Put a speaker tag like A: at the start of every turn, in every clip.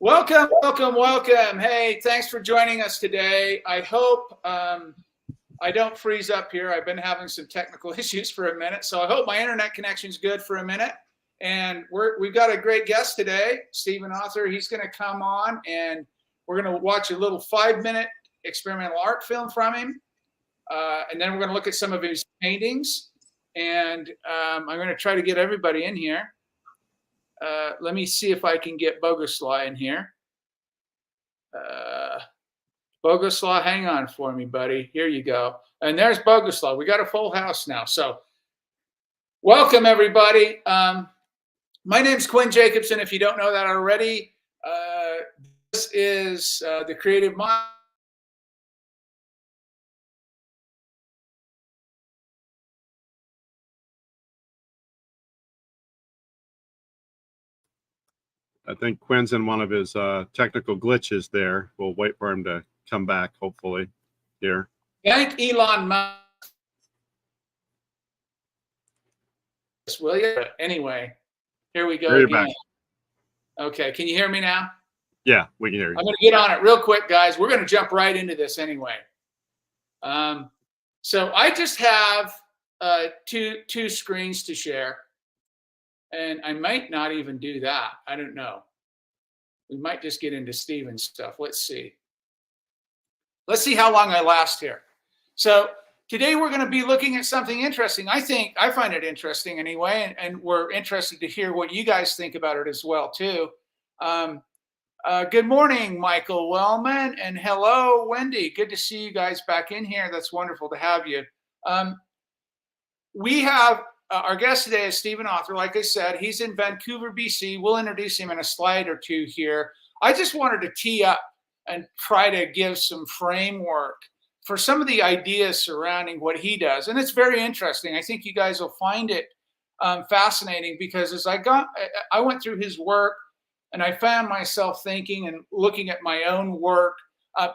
A: Welcome, welcome, welcome. Hey, thanks for joining us today. I hope I don't freeze up here. I've been having some technical issues for a minute, so I hope my internet connection's good for a minute. And we've got a great guest today, Stephen Author. He's going to come on, and we're going to watch a little 5-minute experimental art film from him. And then we're going to look at some of his paintings. And I'm going to try to get everybody in here. Let me see if I can get Boguslaw in here. Boguslaw, hang on for me, buddy. Here you go. And there's Boguslaw. We got a full house now. So welcome, everybody. My name's Quinn Jacobson, if you don't know that already. This is The Creative Mind.
B: I think Quinn's in one of his technical glitches there. We'll wait for him to come back, hopefully, here.
A: Thank Elon Musk. Will you? Anyway, here we go again. Back. Okay, can you hear me now?
B: Yeah, we can hear you.
A: I'm going to get on it real quick, guys. We're going to jump right into this anyway. So I just have two screens to share. And I might not even do that. I don't know. We might just get into Stephen's stuff. Let's see. Let's see how long I last here. So today we're going to be looking at something interesting. I find it interesting anyway, and we're interested to hear what you guys think about it as well too. Good morning, Michael Wellman, and hello, Wendy. Good to see you guys back in here. That's wonderful to have you. We have our guest today is Stephen Author. Like I said, he's in Vancouver, BC. We'll introduce him in a slide or two here. I just wanted to tee up and try to give some framework for some of the ideas surrounding what he does. And it's very interesting. I think you guys will find it fascinating because as I went through his work and I found myself thinking and looking at my own work,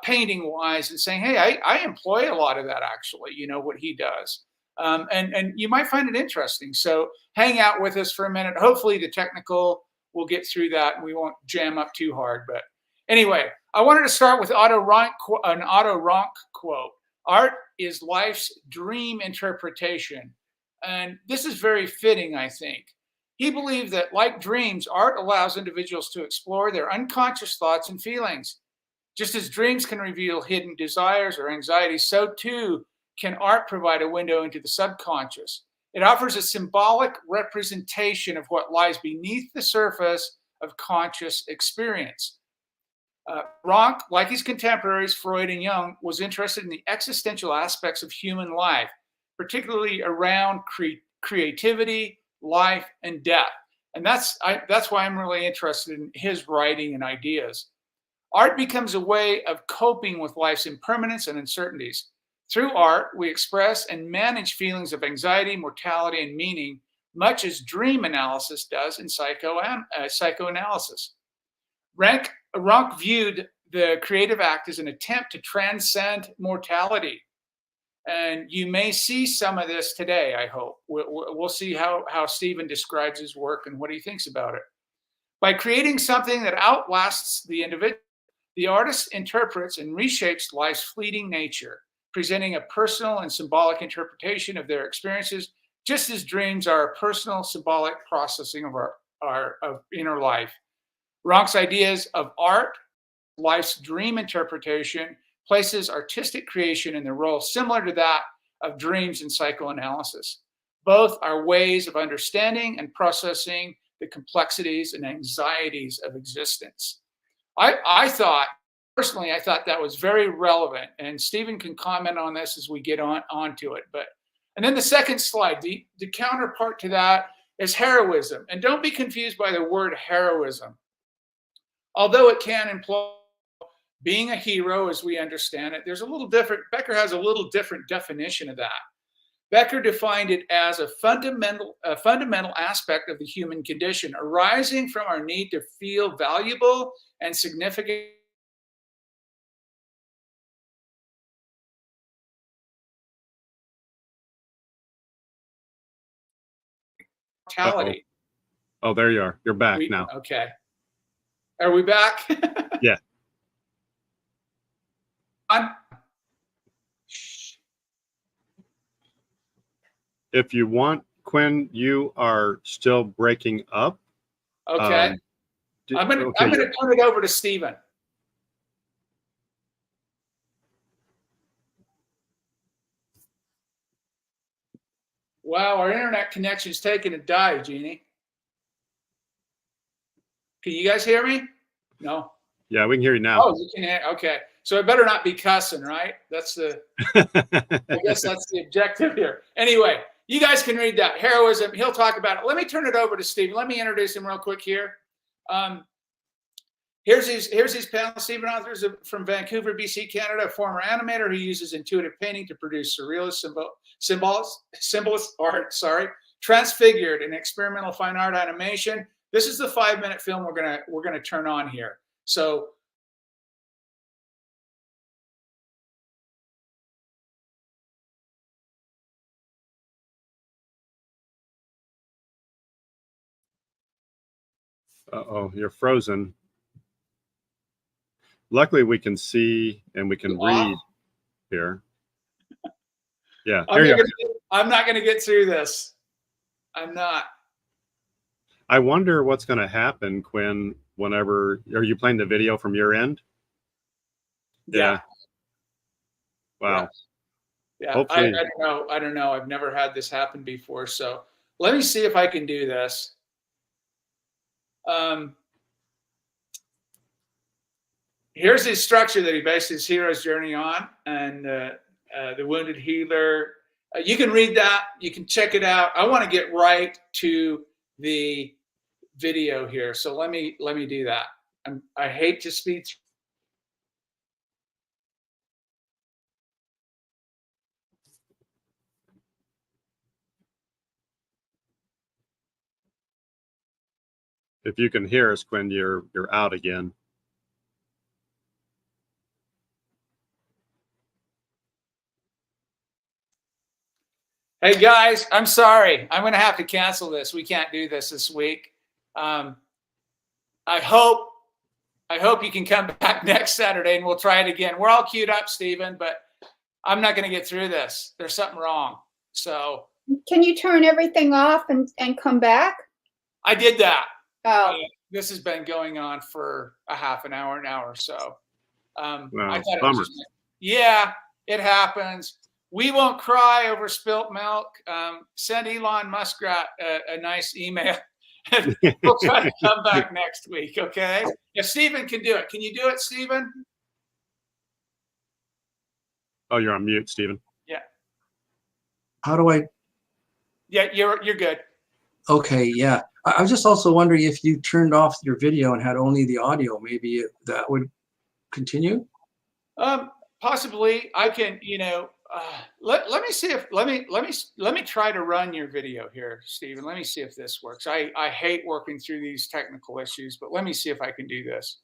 A: painting wise, and saying, hey, I employ a lot of that actually, what he does. And you might find it interesting. So hang out with us for a minute. Hopefully the technical, we'll get through that and we won't jam up too hard. But anyway, I wanted to start with an Otto Rank quote. Art is life's dream interpretation. And this is very fitting, I think. He believed that like dreams, art allows individuals to explore their unconscious thoughts and feelings. Just as dreams can reveal hidden desires or anxieties, so too can art provide a window into the subconscious. It offers a symbolic representation of what lies beneath the surface of conscious experience. Rank, like his contemporaries Freud and Jung, was interested in the existential aspects of human life, particularly around creativity, life, and death. And that's why I'm really interested in his writing and ideas. Art becomes a way of coping with life's impermanence and uncertainties. Through art, we express and manage feelings of anxiety, mortality, and meaning, much as dream analysis does in psychoanalysis. Rank viewed the creative act as an attempt to transcend mortality. And you may see some of this today, I hope. We'll see how Stephen describes his work and what he thinks about it. By creating something that outlasts the individual, the artist interprets and reshapes life's fleeting nature, presenting a personal and symbolic interpretation of their experiences, just as dreams are a personal, symbolic processing of our inner life. Rank's ideas of art, life's dream interpretation, places artistic creation in the role similar to that of dreams in psychoanalysis. Both are ways of understanding and processing the complexities and anxieties of existence. I thought that was very relevant, and Stephen can comment on this as we get onto it. And then the second slide, the counterpart to that is heroism. And don't be confused by the word heroism. Although it can imply being a hero as we understand it, there's a little different, Becker has a little different definition of that. Becker defined it as a fundamental aspect of the human condition, arising from our need to feel valuable and significant. Mortality.
B: Oh, there you are. You're back now.
A: Okay. Are we back?
B: Yeah. If you want, Quinn, you are still breaking up.
A: Okay. I'm gonna turn it over to Stephen. Wow, our internet connection's taking a dive, Jeannie. Can you guys hear me? No.
B: Yeah, we can hear you now.
A: Oh, you can hear. Okay, so it better not be cussing, right? That's the. I guess that's the objective here. Anyway, you guys can read that heroism. He'll talk about it. Let me turn it over to Stephen. Let me introduce him real quick here. Here's his panel. Stephen Author is from Vancouver, BC, Canada, a former animator who uses intuitive painting to produce surrealist symbolist art. Transfigured, an experimental fine art animation. This is the 5-minute film we're gonna turn on here. So.
B: Uh-oh, you're frozen. Luckily, we can see and we can read here. Yeah,
A: I'm not going to get through this. I'm not.
B: I wonder what's going to happen, Quinn, whenever... Are you playing the video from your end?
A: Yeah.
B: Wow.
A: Yeah. Hopefully. I don't know. I've never had this happen before. So let me see if I can do this. Here's his structure that he based his hero's journey on, and the wounded healer. You can read that. You can check it out. I want to get right to the video here, so let me do that. I hate to speed through.
B: If you can hear us, Quinn, you're out again.
A: Hey guys, I'm sorry. I'm going to have to cancel this. We can't do this week. I hope you can come back next Saturday and we'll try it again. We're all queued up, Stephen, but I'm not going to get through this. There's something wrong. So
C: can you turn everything off and come back?
A: I did that.
C: Oh.
A: This has been going on for a half an hour now or so.
B: Wow,
A: I thought it was yeah, it happens. We won't cry over spilt milk. Send Elon Muskrat a nice email. We'll try to come back next week, okay? If Stephen can do it. Can you do it, Stephen?
B: Oh, you're on mute, Stephen.
A: Yeah.
D: How do I?
A: Yeah, you're good.
D: Okay, yeah. I was just also wondering if you turned off your video and had only the audio, maybe that would continue?
A: Possibly. I can, let me see if let me try to run your video here, Stephen. Let me see if this works. I hate working through these technical issues, but let me see if I can do this.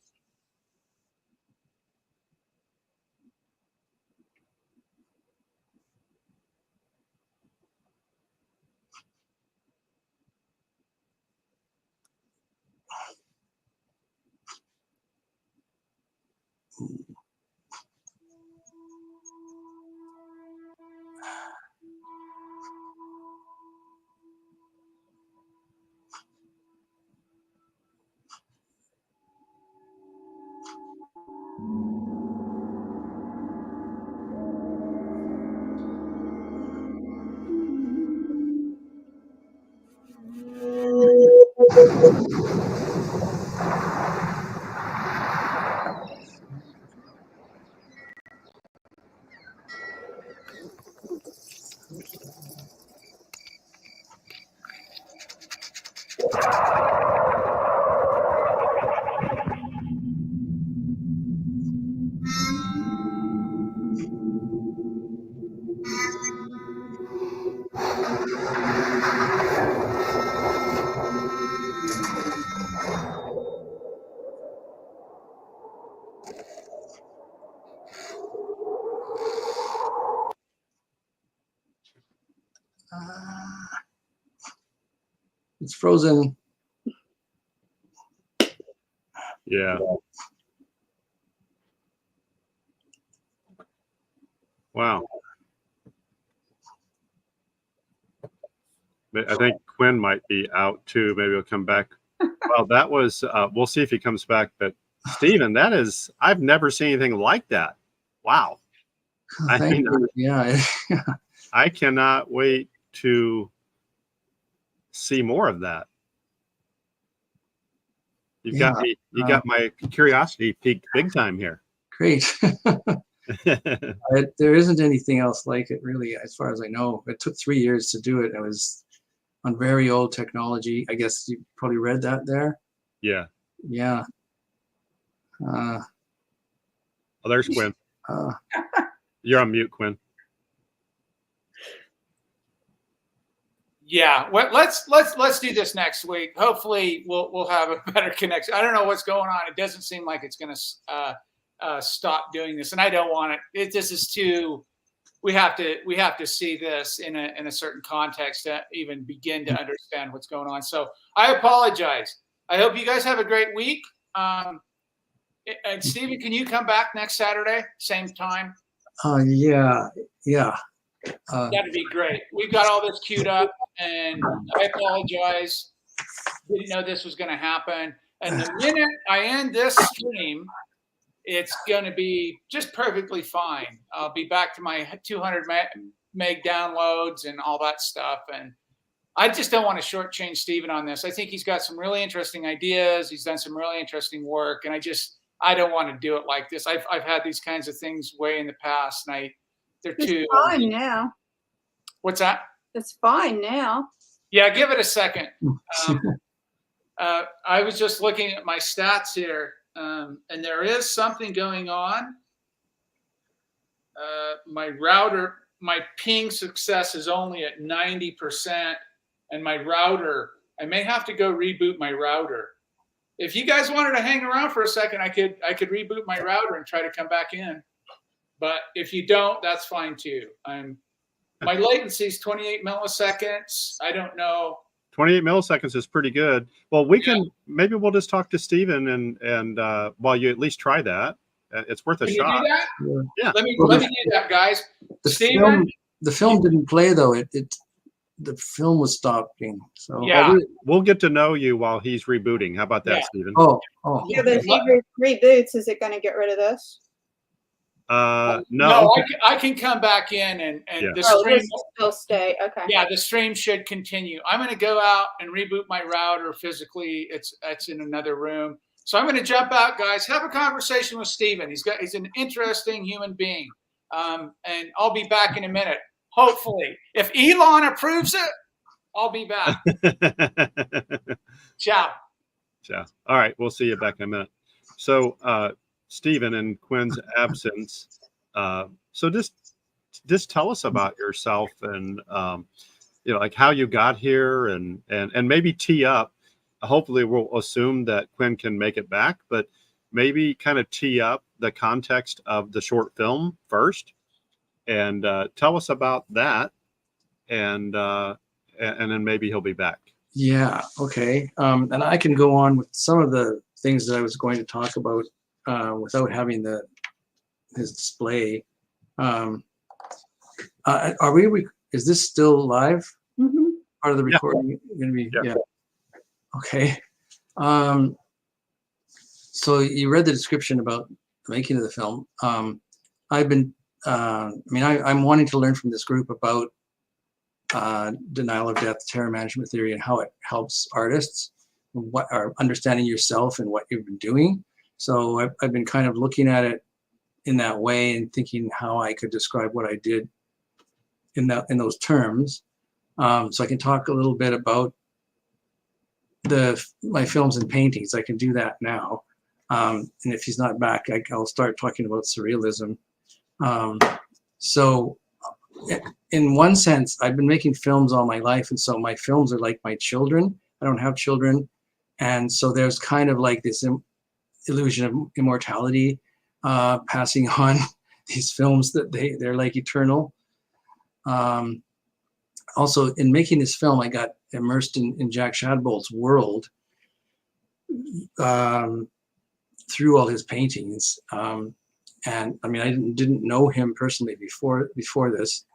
D: It's frozen.
B: Yeah. Wow. I think Quinn might be out too. Maybe he'll come back. Well, that was, we'll see if he comes back. But Stephen, that is, I've never seen anything like that. Wow.
D: Thank you. Yeah.
B: I cannot wait to see more of that. You got me, you got my curiosity peaked big time here.
D: Great. There isn't anything else like it, really, as far as I know. It took 3 years to do it. It was on very old technology. I guess you probably read that there.
B: Yeah.
D: Yeah.
B: Oh, there's Quinn. You're on mute, Quinn.
A: Yeah, well, let's do this next week. Hopefully, we'll have a better connection. I don't know what's going on. It doesn't seem like it's going to stop doing this, and I don't want it. This is too. We have to see this in a certain context to even begin to understand what's going on. So I apologize. I hope you guys have a great week. And Stephen, can you come back next Saturday, same time?
D: Yeah.
A: That'd be great. We've got all this queued up, and I apologize. Didn't know this was going to happen. And the minute I end this stream, it's going to be just perfectly fine. I'll be back to my 200 meg downloads and all that stuff. And I just don't want to shortchange Stephen on this. I think he's got some really interesting ideas. He's done some really interesting work, and I don't want to do it like this. I've had these kinds of things way in the past, and they're too.
C: It's fine now.
A: What's that?
C: It's fine now.
A: Yeah, give it a second. I was just looking at my stats here, and there is something going on. My ping success is only at 90%, and my router, I may have to go reboot my router. If you guys wanted to hang around for a second, I could reboot my router and try to come back in. But if you don't, that's fine too. My latency is 28 milliseconds. I don't know. 28
B: milliseconds is pretty good. Well, maybe we'll just talk to Stephen and while you at least try that. It's worth a
A: Can
B: shot.
A: You do that?
B: Yeah.
A: Let me do that, guys.
D: The film didn't play though. The film was stopping. So
A: yeah,
B: we'll get to know you while he's rebooting. How about that, Stephen?
D: Oh.
C: Yeah, but if he reboots, is it going to get rid of this?
B: No.
A: I can come back in and the
C: stream
A: stream
C: will still stay. Okay.
A: Yeah, the stream should continue. I'm going to go out and reboot my router physically. It's in another room. So I'm going to jump out, guys. Have a conversation with Stephen. He's an interesting human being. And I'll be back in a minute. Hopefully, if Elon approves it, I'll be back. Ciao.
B: All right, we'll see you back in a minute. So, Stephen, in Quinn's absence, so just tell us about yourself and like how you got here and maybe tee up. Hopefully, we'll assume that Quinn can make it back, but maybe kind of tee up the context of the short film first, and tell us about that, and then maybe he'll be back.
D: Yeah. Okay. And I can go on with some of the things that I was going to talk about without having his display. Is this still live?
C: Mm-hmm.
D: Part of the recording? Yeah. Okay. So you read the description about the making of the film. I'm wanting to learn from this group about denial of death, terror management theory, and how it helps artists, understanding yourself and what you've been doing. So I've been kind of looking at it in that way and thinking how I could describe what I did in those terms. So I can talk a little bit about my films and paintings. I can do that now. And if he's not back, I'll start talking about surrealism. So in one sense, I've been making films all my life, and so my films are like my children. I don't have children, and so there's kind of like this illusion of immortality passing on these films that they're like eternal. Also, in making this film, I got immersed in Jack Shadbolt's world. through all his paintings. And I mean, I didn't know him personally before this.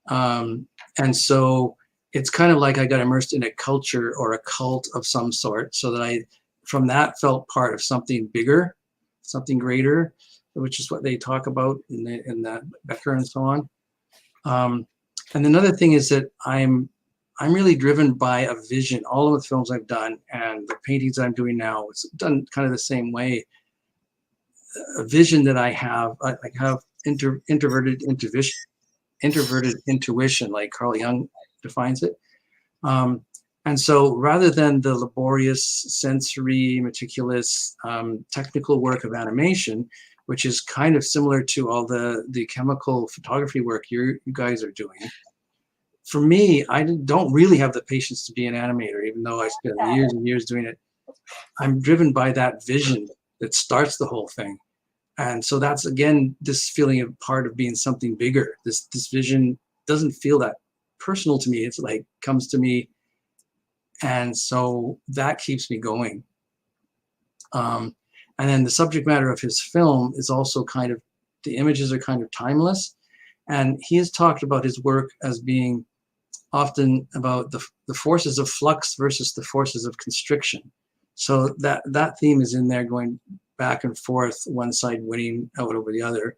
D: And so it's kind of like I got immersed in a culture or a cult of some sort, so that I, from that, felt part of something bigger, something greater, which is what they talk about in that Becker and so on. And another thing is that I'm really driven by a vision. All of the films I've done and the paintings I'm doing now, it's done kind of the same way. A vision that I have introverted intuition, like Carl Jung defines it. And so rather than the laborious, sensory, meticulous, technical work of animation, which is kind of similar to all the chemical photography work you guys are doing, for me, I don't really have the patience to be an animator, even though I spent years and years doing it. I'm driven by that vision that starts the whole thing. And so that's, again, this feeling of part of being something bigger. This vision doesn't feel that personal to me. It's like comes to me. And so that keeps me going. And then the subject matter of his film is also kind of, the images are kind of timeless. And he has talked about his work as being often about the forces of flux versus the forces of constriction. So that theme is in there, going back and forth, one side winning out over the other.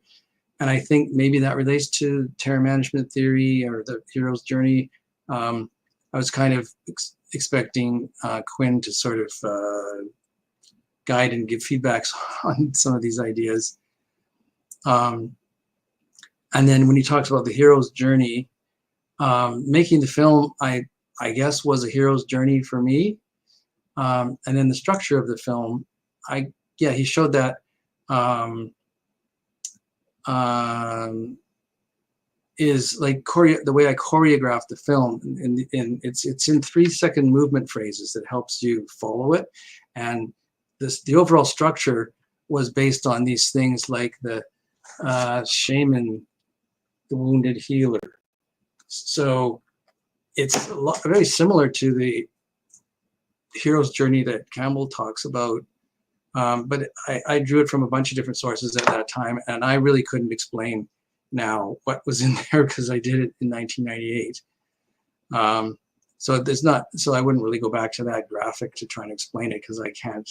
D: And I think maybe that relates to terror management theory or the hero's journey. I was kind of expecting Quinn to sort of guide and give feedbacks on some of these ideas. And then when he talks about the hero's journey, making the film, I guess, was a hero's journey for me. And then the structure of the film, he showed that is like the way I choreographed the film, and it's in 3-second movement phrases that helps you follow it. And the overall structure was based on these things like the shaman, the wounded healer. So it's very similar to the hero's journey that Campbell talks about. But I drew it from a bunch of different sources at that time, and I really couldn't explain now what was in there because I did it in 1998. So I wouldn't really go back to that graphic to try and explain it because I can't.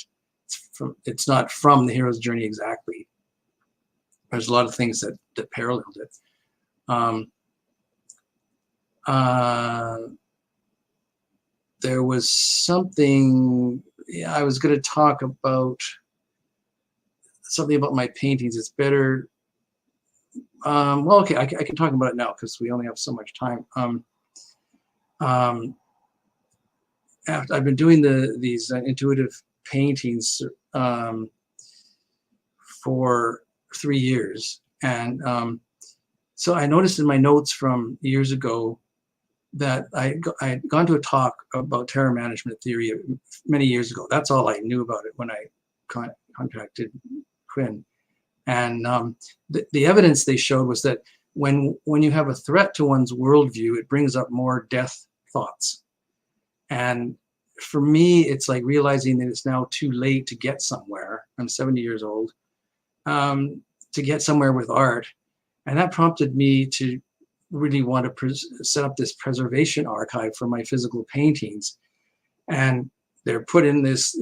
D: It's not from the hero's journey exactly. There's a lot of things that paralleled it. There was something, I was going to talk about something about my paintings. It's better. Well, okay, I can talk about it now because we only have so much time. I've been doing these intuitive paintings for 3 years. And so I noticed in my notes from years ago that I had gone to a talk about terror management theory many years ago. That's all I knew about it when I contacted Quinn. And the evidence they showed was that when you have a threat to one's worldview, it brings up more death thoughts. And for me, it's like realizing that it's now too late to get somewhere. I'm 70 years old, to get somewhere with art. And that prompted me to really want to set up this preservation archive for my physical paintings. And they're put in this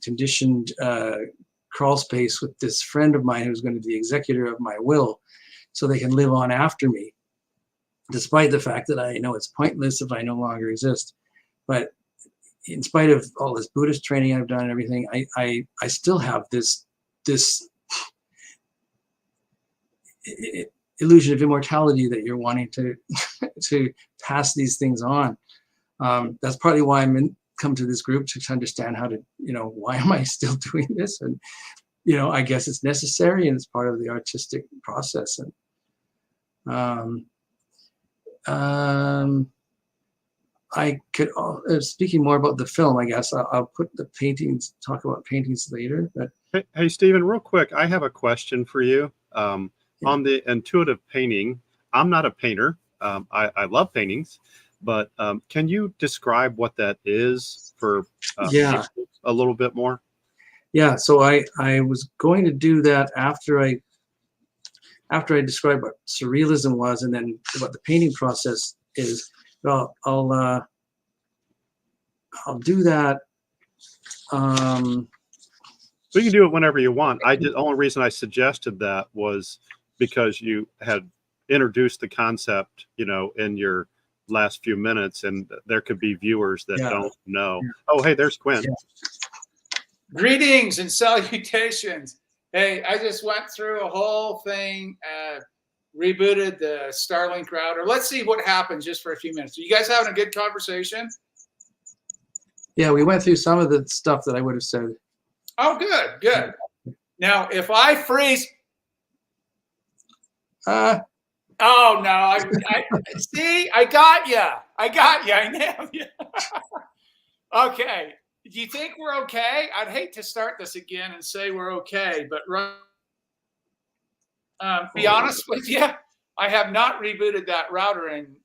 D: conditioned crawl space with this friend of mine who's going to be the executor of my will, so they can live on after me, despite the fact that I know it's pointless if I no longer exist. But in spite of all this Buddhist training I've done and everything, I still have this illusion of immortality that you're wanting to to pass these things on. That's partly why I'm come to this group, to understand how to, why am I still doing this? And, I guess it's necessary and it's part of the artistic process. And I could, speaking more about the film, I guess I'll put the paintings, talk about paintings later. But
B: hey, Stephen, real quick, I have a question for you. On the intuitive painting, I'm not a painter. I love paintings, but can you describe what that is for a little bit more?
D: Yeah, so I was going to do that after I describe what surrealism was and then what the painting process is. But I'll do that.
B: We can do it whenever you want. The only reason I suggested that was because you had introduced the concept, in your last few minutes, and there could be viewers that don't know. Oh, hey, there's Quinn.
D: Yeah.
A: Greetings and salutations. Hey, I just went through a whole thing, rebooted the Starlink router. Let's see what happens just for a few minutes. Are you guys having a good conversation?
D: Yeah, we went through some of the stuff that I would have said.
A: Oh, good, good. Now, if I freeze, oh no, I see, I got you. I nailed you. Okay. Do you think we're okay? I'd hate to start this again and say we're okay, but be honest with you, I have not rebooted that router in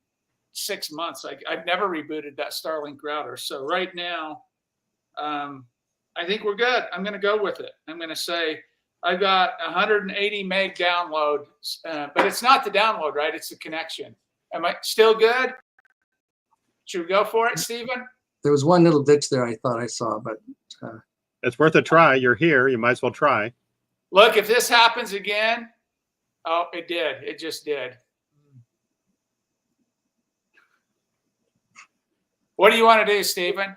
A: 6 months. I've never rebooted that Starlink router. So right now, I think we're good. I'm going to go with it. I'm going to say I've got 180 meg download, but it's not the download, right? It's the connection. Am I still good? Should we go for it, Stephen?
D: There was one little ditch there I thought I saw, but
B: it's worth a try. You're here. You might as well try.
A: Look, if this happens again, oh, it did. It just did. What do you want to do, Stephen?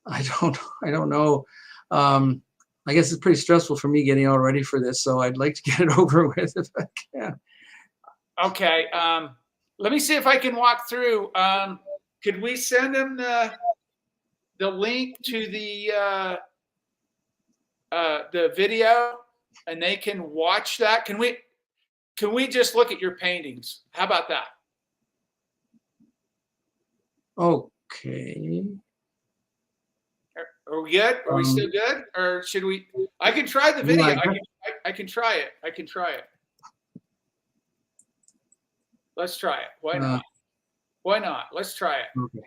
D: I don't know. I guess it's pretty stressful for me getting all ready for this, so I'd like to get it over with if I can.
A: Okay. Let me see if I can walk through. Could we send them the link to the video, and they can watch that? Can we just look at your paintings? How about that?
D: Okay.
A: Are we good? Are we still good? Or should we? I can try the video. I can try it. I can try it. Let's try it. Why not? Why not? Let's try it.
D: Okay.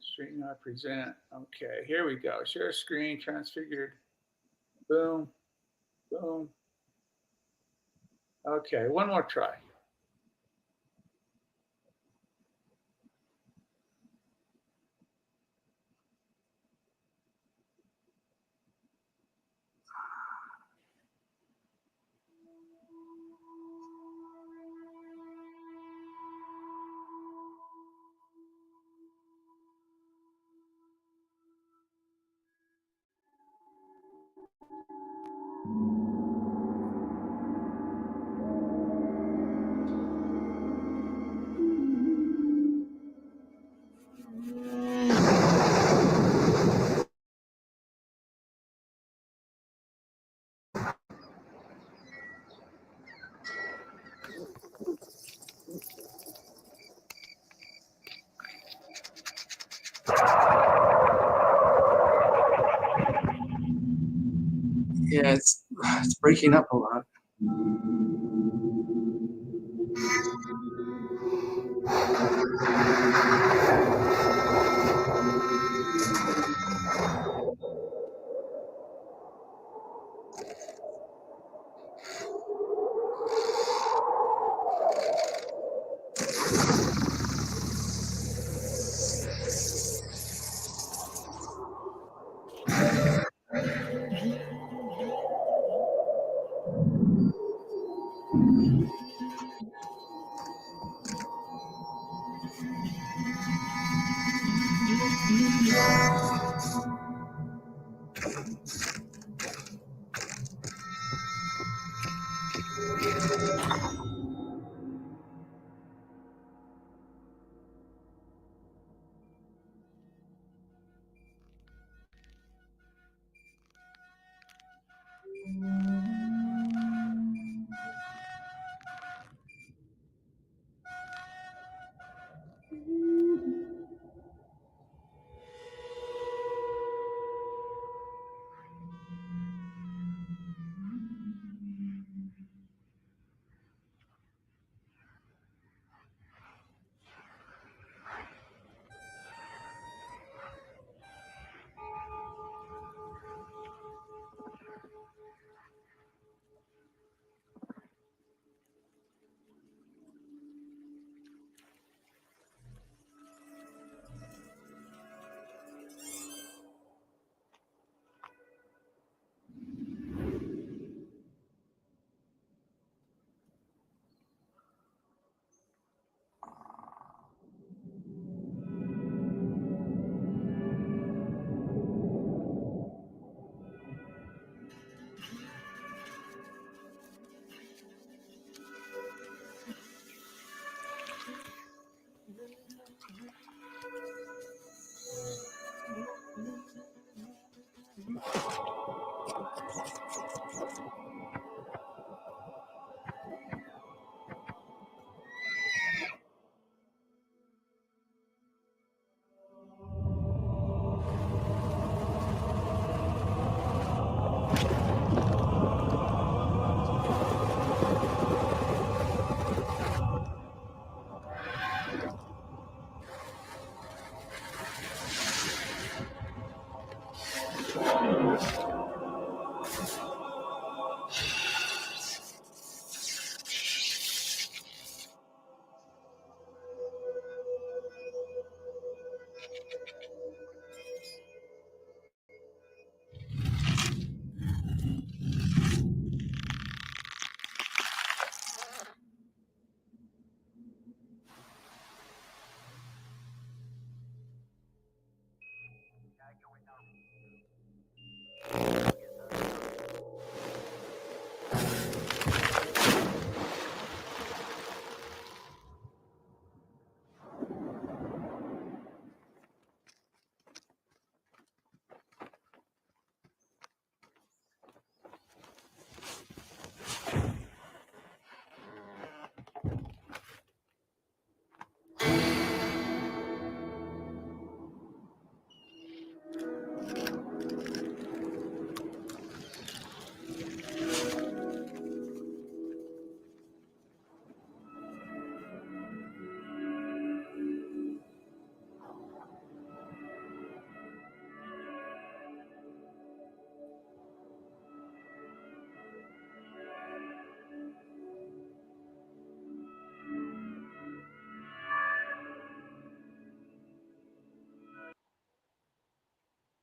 A: Screen I present. Okay, here we go. Share screen, transfigured. Boom. Boom. Okay, one more try.
D: Yeah, it's breaking up a lot.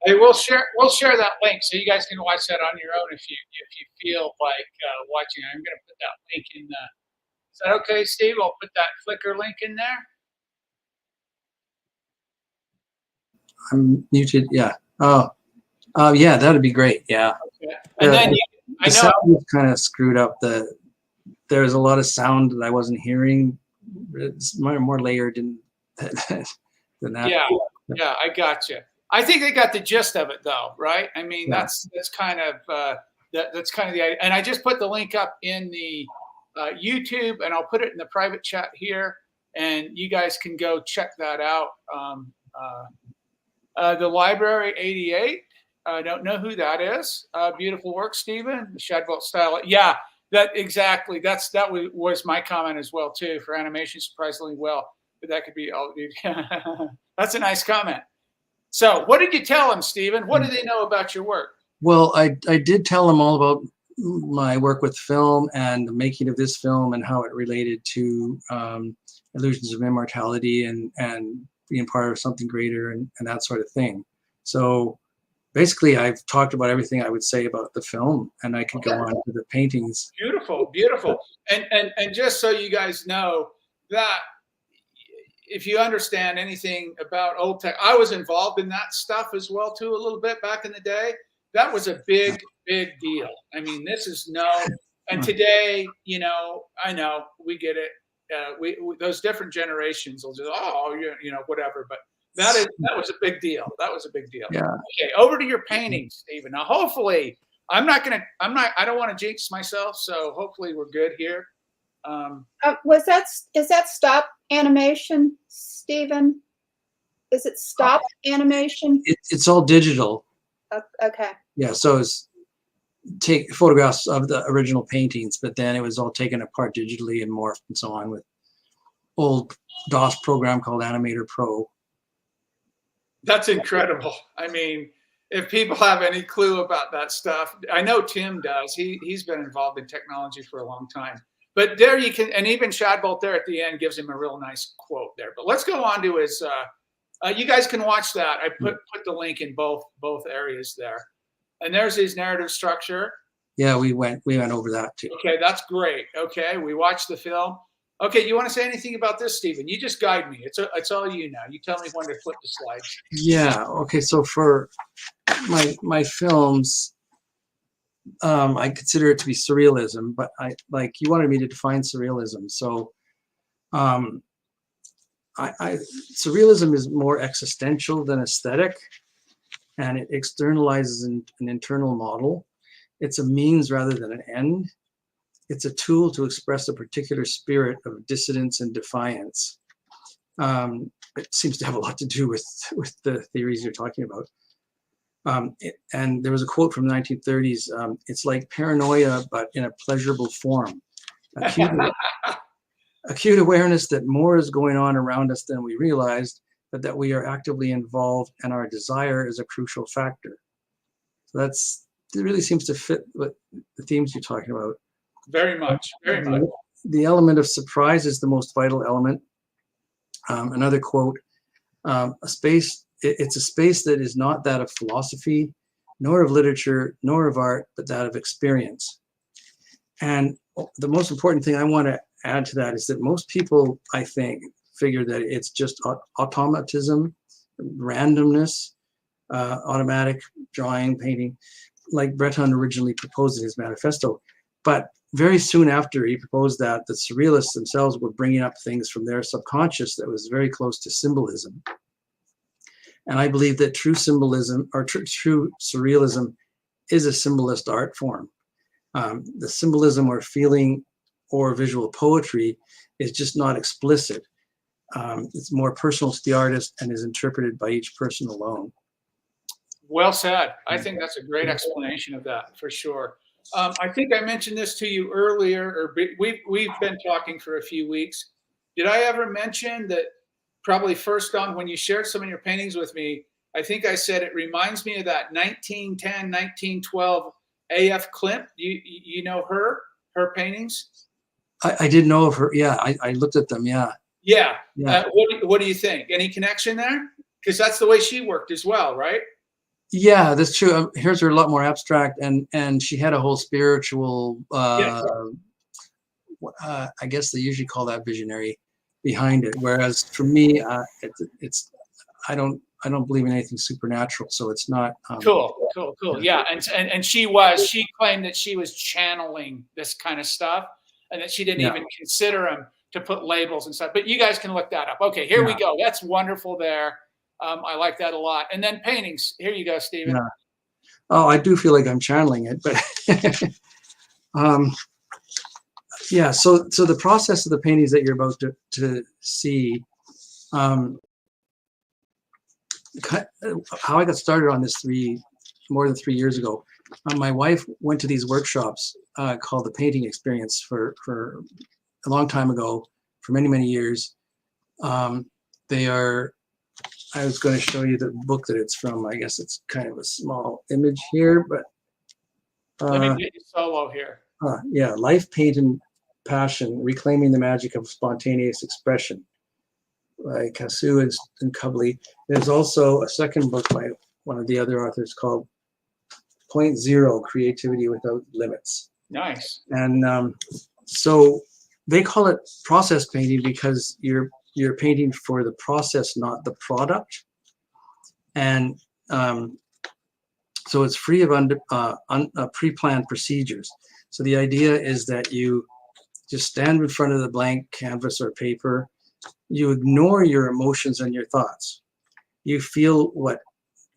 A: Hey, we'll share that link so you guys can watch that on your own if you feel like watching. I'm going to put that link in the. Is that okay, Steve? I'll put that Flickr link in there.
D: I'm muted. Yeah. Oh, yeah, that'd be great. Yeah.
A: Okay. And then I
D: The
A: know.
D: sound was kind of screwed up. There's a lot of sound that I wasn't hearing. It's more layered than that.
A: Yeah, I got you. I think they got the gist of it, though, right? I mean,
D: Yeah.
A: that's kind of that's kind of the idea. And I just put the link up in the YouTube, and I'll put it in the private chat here, and you guys can go check that out. The Library 88. I don't know who that is. Beautiful work, Stephen. The Shadbolt style. Yeah, that exactly. That was my comment as well too. For animation, surprisingly well. But that could be all. That's a nice comment. So, what did you tell them, Stephen? What do they know about your work?
D: Well, I did tell them all about my work with film and the making of this film and how it related to illusions of immortality and being part of something greater and that sort of thing. So basically, I've talked about everything I would say about the film, and I could go on to the paintings.
A: Beautiful, beautiful. And just so you guys know that if you understand anything about old tech, I was involved in that stuff as well too a little bit back in the day. That was a big deal. I mean, this is and today, I know we get it. We those different generations will just whatever, but that was a big deal. That was a big deal.
D: Yeah.
A: Okay, over to your paintings, Stephen. Now, hopefully, I don't want to jinx myself, so hopefully we're good here.
C: Is that stop animation, Stephen? Is it stop animation?
D: It's all digital.
C: Okay.
D: Yeah, so it's take photographs of the original paintings, but then it was all taken apart digitally and morphed and so on with old DOS program called Animator Pro.
A: That's incredible. I mean, if people have any clue about that stuff, I know Tim does. He's been involved in technology for a long time. But there you can, and even Shadbolt there at the end gives him a real nice quote there. But let's go on to his. You guys can watch that. I put the link in both areas there, and there's his narrative structure.
D: Yeah, we went over that too.
A: Okay, that's great. Okay, we watched the film. Okay, you want to say anything about this, Stephen? You just guide me. It's all you now. You tell me when to flip the slides.
D: Yeah. Okay. So for my films, I consider it to be surrealism, but you wanted me to define surrealism. So, surrealism is more existential than aesthetic, and it externalizes an internal model. It's a means rather than an end. It's a tool to express a particular spirit of dissidence and defiance. It seems to have a lot to do with the theories you're talking about. And there was a quote from the 1930s, it's like paranoia, but in a pleasurable form. Acute awareness that more is going on around us than we realized, but that we are actively involved and our desire is a crucial factor. So it really seems to fit what the themes you're talking about.
A: Very much, very much.
D: The element of surprise is the most vital element. Another quote, it's a space that is not that of philosophy, nor of literature, nor of art, but that of experience. And the most important thing I want to add to that is that most people, I think, figure that it's just automatism, randomness, automatic drawing, painting, like Breton originally proposed in his manifesto. But very soon after he proposed that, the surrealists themselves were bringing up things from their subconscious that was very close to symbolism. And I believe that true symbolism or true surrealism is a symbolist art form. The symbolism or feeling or visual poetry is just not explicit. It's more personal to the artist and is interpreted by each person alone.
A: Well said. I think that's a great explanation of that for sure. I think I mentioned this to you earlier, or we've been talking for a few weeks. Did I ever mention that probably first on when you shared some of your paintings with me, I think I said it reminds me of that 1910, 1912 A.F. Klimt. You know her paintings?
D: I did know of her. Yeah, I looked at them. Yeah.
A: Yeah.
D: Yeah.
A: What do you think? Any connection there? Because that's the way she worked as well, right?
D: Yeah, that's true. Hers are a lot more abstract, and she had a whole spiritual, I guess they usually call that visionary behind it. Whereas for me, it's I don't believe in anything supernatural, so it's not.
A: Cool. Yeah, and she claimed that she was channeling this kind of stuff, and that she didn't even consider them to put labels and stuff. But you guys can look that up. Okay, here we go. That's wonderful there. I like that a lot. And then paintings. Here you go, Stephen.
D: Yeah. Oh, I do feel like I'm channeling it, but yeah. So the process of the paintings that you're about to see, how I got started on this more than 3 years ago. My wife went to these workshops called the Painting Experience for a long time ago, for many years. They are. I was going to show you the book that it's from. I guess it's kind of a small image here, but
A: let me get you solo here.
D: Yeah, Life, Paint, and Passion: Reclaiming the Magic of Spontaneous Expression by Casu and Cubley. There's also a second book by one of the other authors called Point Zero: Creativity Without Limits.
A: Nice.
D: And so they call it process painting because you're painting for the process, not the product. And so it's free of pre-planned procedures. So the idea is that you just stand in front of the blank canvas or paper. You ignore your emotions and your thoughts. You feel what,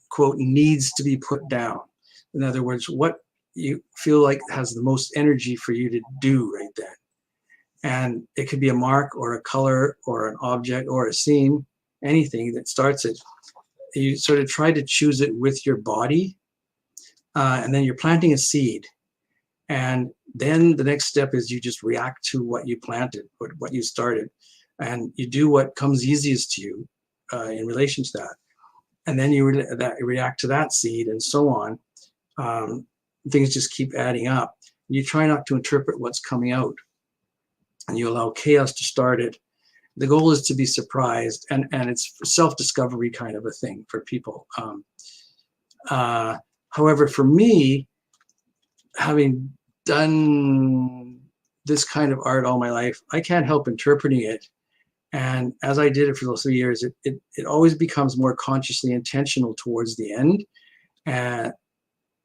D: quote, needs to be put down. In other words, what you feel like has the most energy for you to do right then. And it could be a mark or a color or an object or a scene, anything that starts it. You sort of try to choose it with your body, and then you're planting a seed. And then the next step is you just react to what you planted, what you started. And you do what comes easiest to you in relation to that. And then you react to that seed and so on. Things just keep adding up. You try not to interpret what's coming out. And you allow chaos to start it. The goal is to be surprised, and it's self-discovery kind of a thing for people. However, for me, having done this kind of art all my life, I can't help interpreting it. And as I did it for those 3 years, it always becomes more consciously intentional towards the end. And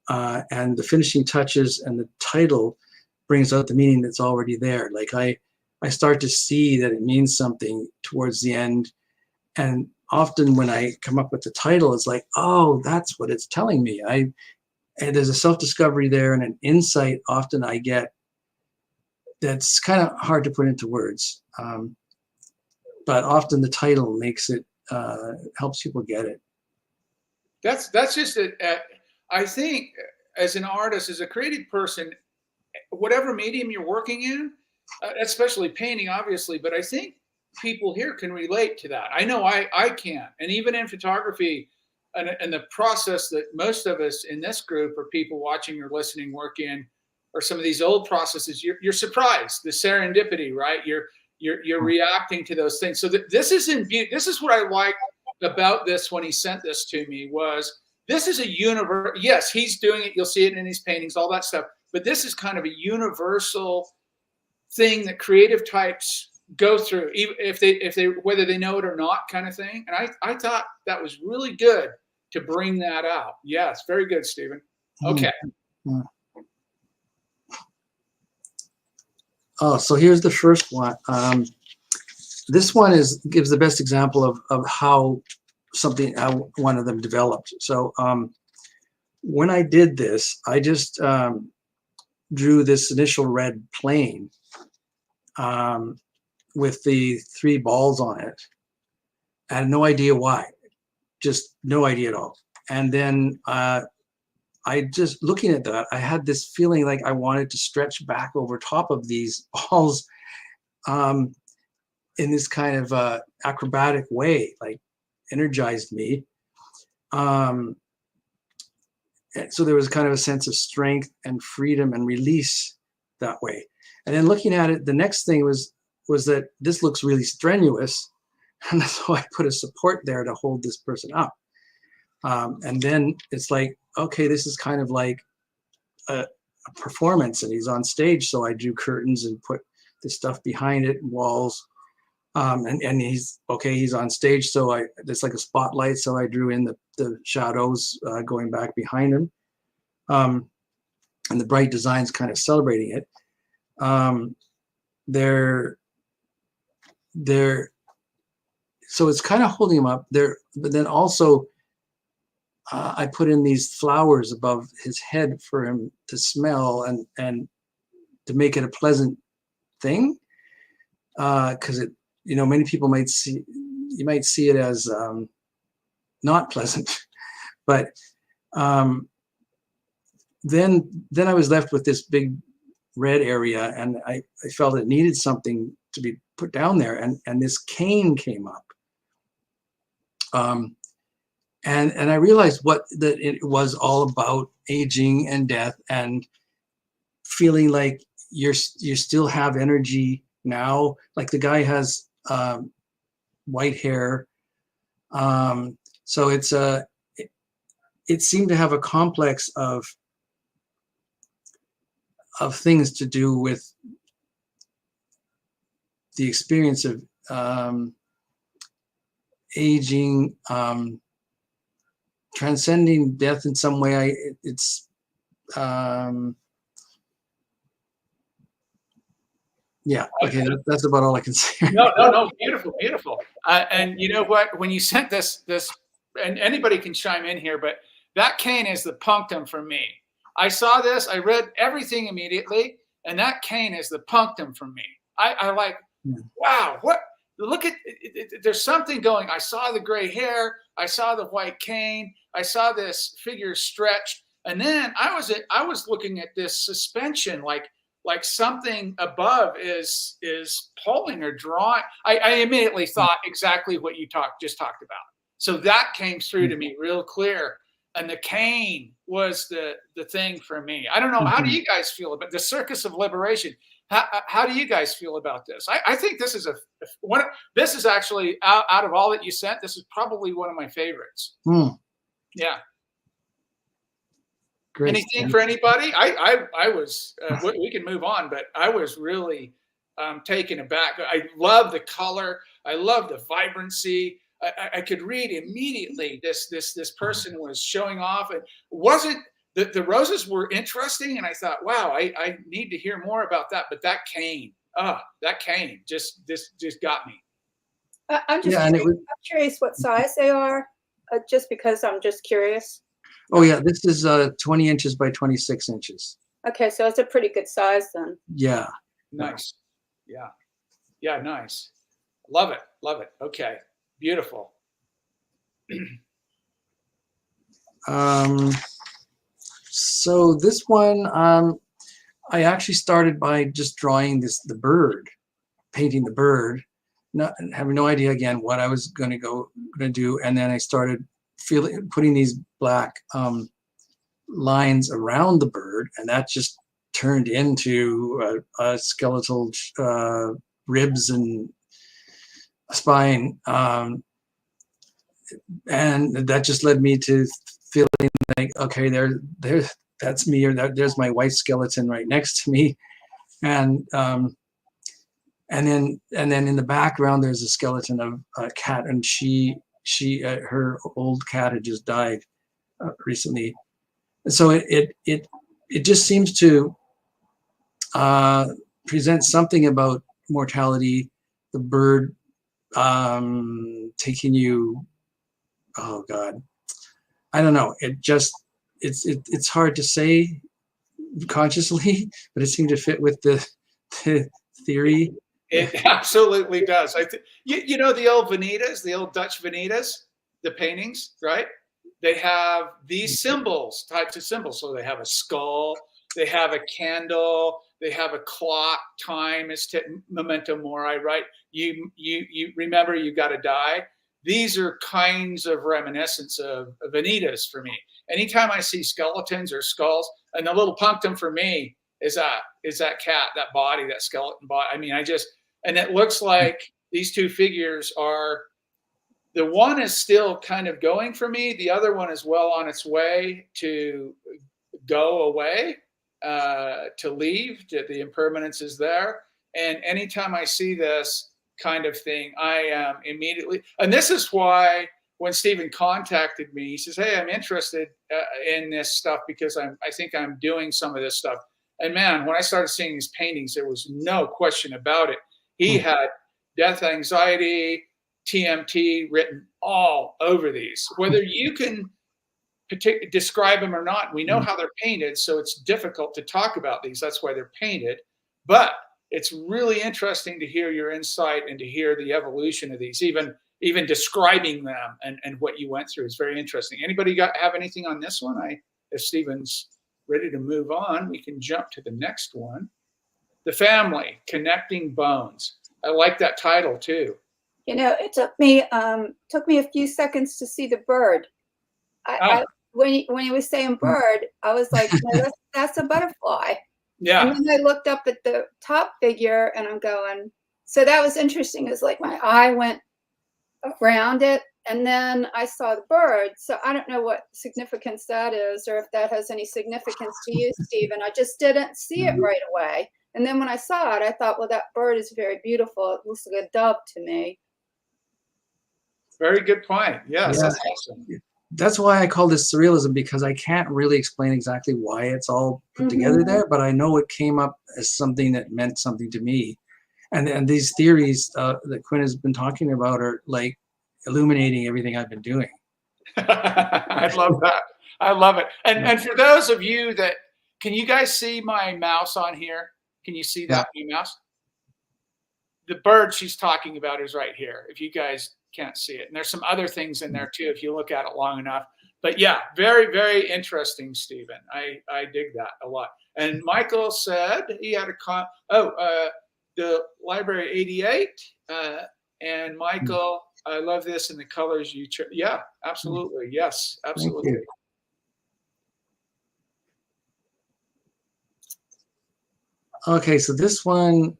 D: the finishing touches and the title brings out the meaning that's already there. Like I start to see that it means something towards the end. And often when I come up with the title, it's like, oh, that's what it's telling me. And there's a self-discovery there and an insight often I get that's kind of hard to put into words. But often the title makes it, helps people get it.
A: That's just it. I think as an artist, as a creative person, whatever medium you're working in, especially painting, obviously, but I think people here can relate to that. I know I can. And even in photography and the process that most of us in this group or people watching or listening work in, or some of these old processes, you're surprised, the serendipity, right? You're reacting to those things. So this is what I like about this when he sent this to me was this is a universe. Yes, he's doing it. You'll see it in his paintings, all that stuff. But this is kind of a universal thing that creative types go through, even if they whether they know it or not, kind of thing. And I thought that was really good to bring that out. Yes, very good, Stephen. Okay.
D: Mm-hmm. Oh, so here's the first one. This one gives the best example of how one of them developed. So when I did this, I just drew this initial red plane with the 3 balls on it. I had no idea why, just no idea at all. And then I just, looking at that, I had this feeling like I wanted to stretch back over top of these balls in this kind of acrobatic way, like energized me. So there was kind of a sense of strength and freedom and release that way. And then looking at it, the next thing was that this looks really strenuous. And so I put a support there to hold this person up. And then it's like, okay, this is kind of like a performance, and he's on stage. So I drew curtains and put the stuff behind it, walls. And he's on stage. So it's like a spotlight. So I drew in the shadows going back behind him. And the bright designs kind of celebrating it. So it's kind of holding him up there, but then also I put in these flowers above his head for him to smell and to make it a pleasant thing. Because it, many people might see it as not pleasant, but then I was left with this big red area, and I felt it needed something to be put down there, and this cane came up. And I realized that it was all about aging and death and feeling like you still have energy now. Like the guy has white hair. So it seemed to have a complex of things to do with the experience of aging, transcending death in some way. Yeah, okay, that's about all I can say.
A: No, beautiful. And you know what? When you sent this, and anybody can chime in here, but that cane is the punctum for me. I saw this, I read everything immediately, and that cane is the punctum for me. I like, wow, what? Look at it, there's something going. I saw the gray hair, I saw the white cane, I saw this figure stretched, and then I was looking at this suspension, like something above is pulling or drawing. I immediately thought exactly what you just talked about. So that came through to me real clear. And the cane was the thing for me. I don't know. How do you guys feel about the Circus of Liberation? How do you guys feel about this? I think this is this is actually out of all that you sent, this is probably one of my favorites. Yeah. Great. Anything for anybody? I was, we can move on, but I was really taken aback. I love the color. I love the vibrancy. I could read immediately this person was showing off. It wasn't the roses were interesting, and I thought, wow, I need to hear more about that. But that cane just got me.
C: I'm just curious what size they are, just because I'm just curious.
D: Oh yeah, this is 20 inches by 26 inches.
C: Okay, so it's a pretty good size then.
D: Yeah.
A: Nice. Yeah, nice. Love it. Okay. Beautiful.
D: So this one, I actually started by just drawing the bird, painting the bird, not having no idea again what I was gonna do, and then I started putting these black lines around the bird, and that just turned into a skeletal ribs and a spine, and that just led me to feeling like, okay, that's me, or there's my white skeleton right next to me, and then in the background there's a skeleton of a cat, and her old cat had just died recently. So it just seems to present something about mortality, the bird taking you, oh God, I don't know. It's hard to say consciously, but it seemed to fit with the theory.
A: It absolutely does. You know the old vanitas, the old Dutch vanitas, the paintings, right? They have these symbols, types of symbols. So they have a skull, they have a candle, they have a clock, time is memento mori, right? You remember you got to die. These are kinds of reminiscence of vanitas for me. Anytime I see skeletons or skulls, and the little punctum for me is that cat, that body, that skeleton body. I mean, and it looks like these two figures are The one is still kind of going for me. The other one is well on its way to go away, to leave. The impermanence is there. And anytime I see this kind of thing, I am immediately, and this is why when Stephen contacted me, he says, "Hey, I'm interested in this stuff because I think I'm doing some of this stuff." And man, when I started seeing these paintings, there was no question about it. He had death anxiety, TMT written all over these. Whether you can describe them or not, we know how they're painted, so it's difficult to talk about these. That's why they're painted. But it's really interesting to hear your insight and to hear the evolution of these, even describing them and what you went through is very interesting. Anybody have anything on this one? If Stephen's ready to move on, we can jump to the next one. The Family, Connecting Bones. I like that title too.
C: You know, it took me a few seconds to see the bird. When he was saying bird, I was like, no, that's a butterfly.
A: Yeah.
C: And then I looked up at the top figure and I'm going, so that was interesting. It's like my eye went around it and then I saw the bird. So I don't know what significance that is or if that has any significance to you, Stephen. I just didn't see it right away. And then when I saw it, I thought, well, that bird is very beautiful. It looks like a dove to me.
A: Very good point. Yes, yeah. That's awesome.
D: That's why I call this surrealism, because I can't really explain exactly why it's all put together there, but I know it came up as something that meant something to me. And these theories that Quinn has been talking about are like illuminating everything I've been doing.
A: I love that. I love it. And for those of you that, can you guys see my mouse on here? Can you see that mouse? The bird she's talking about is right here, if you guys can't see it. And there's some other things in there too, if you look at it long enough. But yeah, very, very interesting, Stephen. I dig that a lot. And Michael said he had the Library 88. And Michael, I love this and the colors you chose. Yeah, absolutely. Yes, absolutely.
D: Okay, so this one,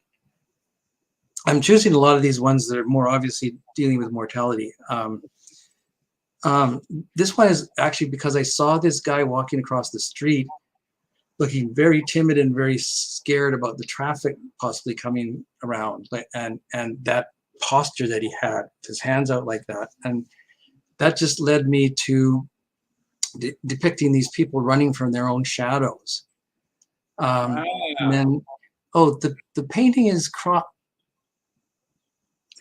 D: I'm choosing a lot of these ones that are more obviously dealing with mortality. This one is actually because I saw this guy walking across the street looking very timid and very scared about the traffic possibly coming around, and that posture that he had, his hands out like that. And that just led me to depicting these people running from their own shadows. And then, the painting is cropped.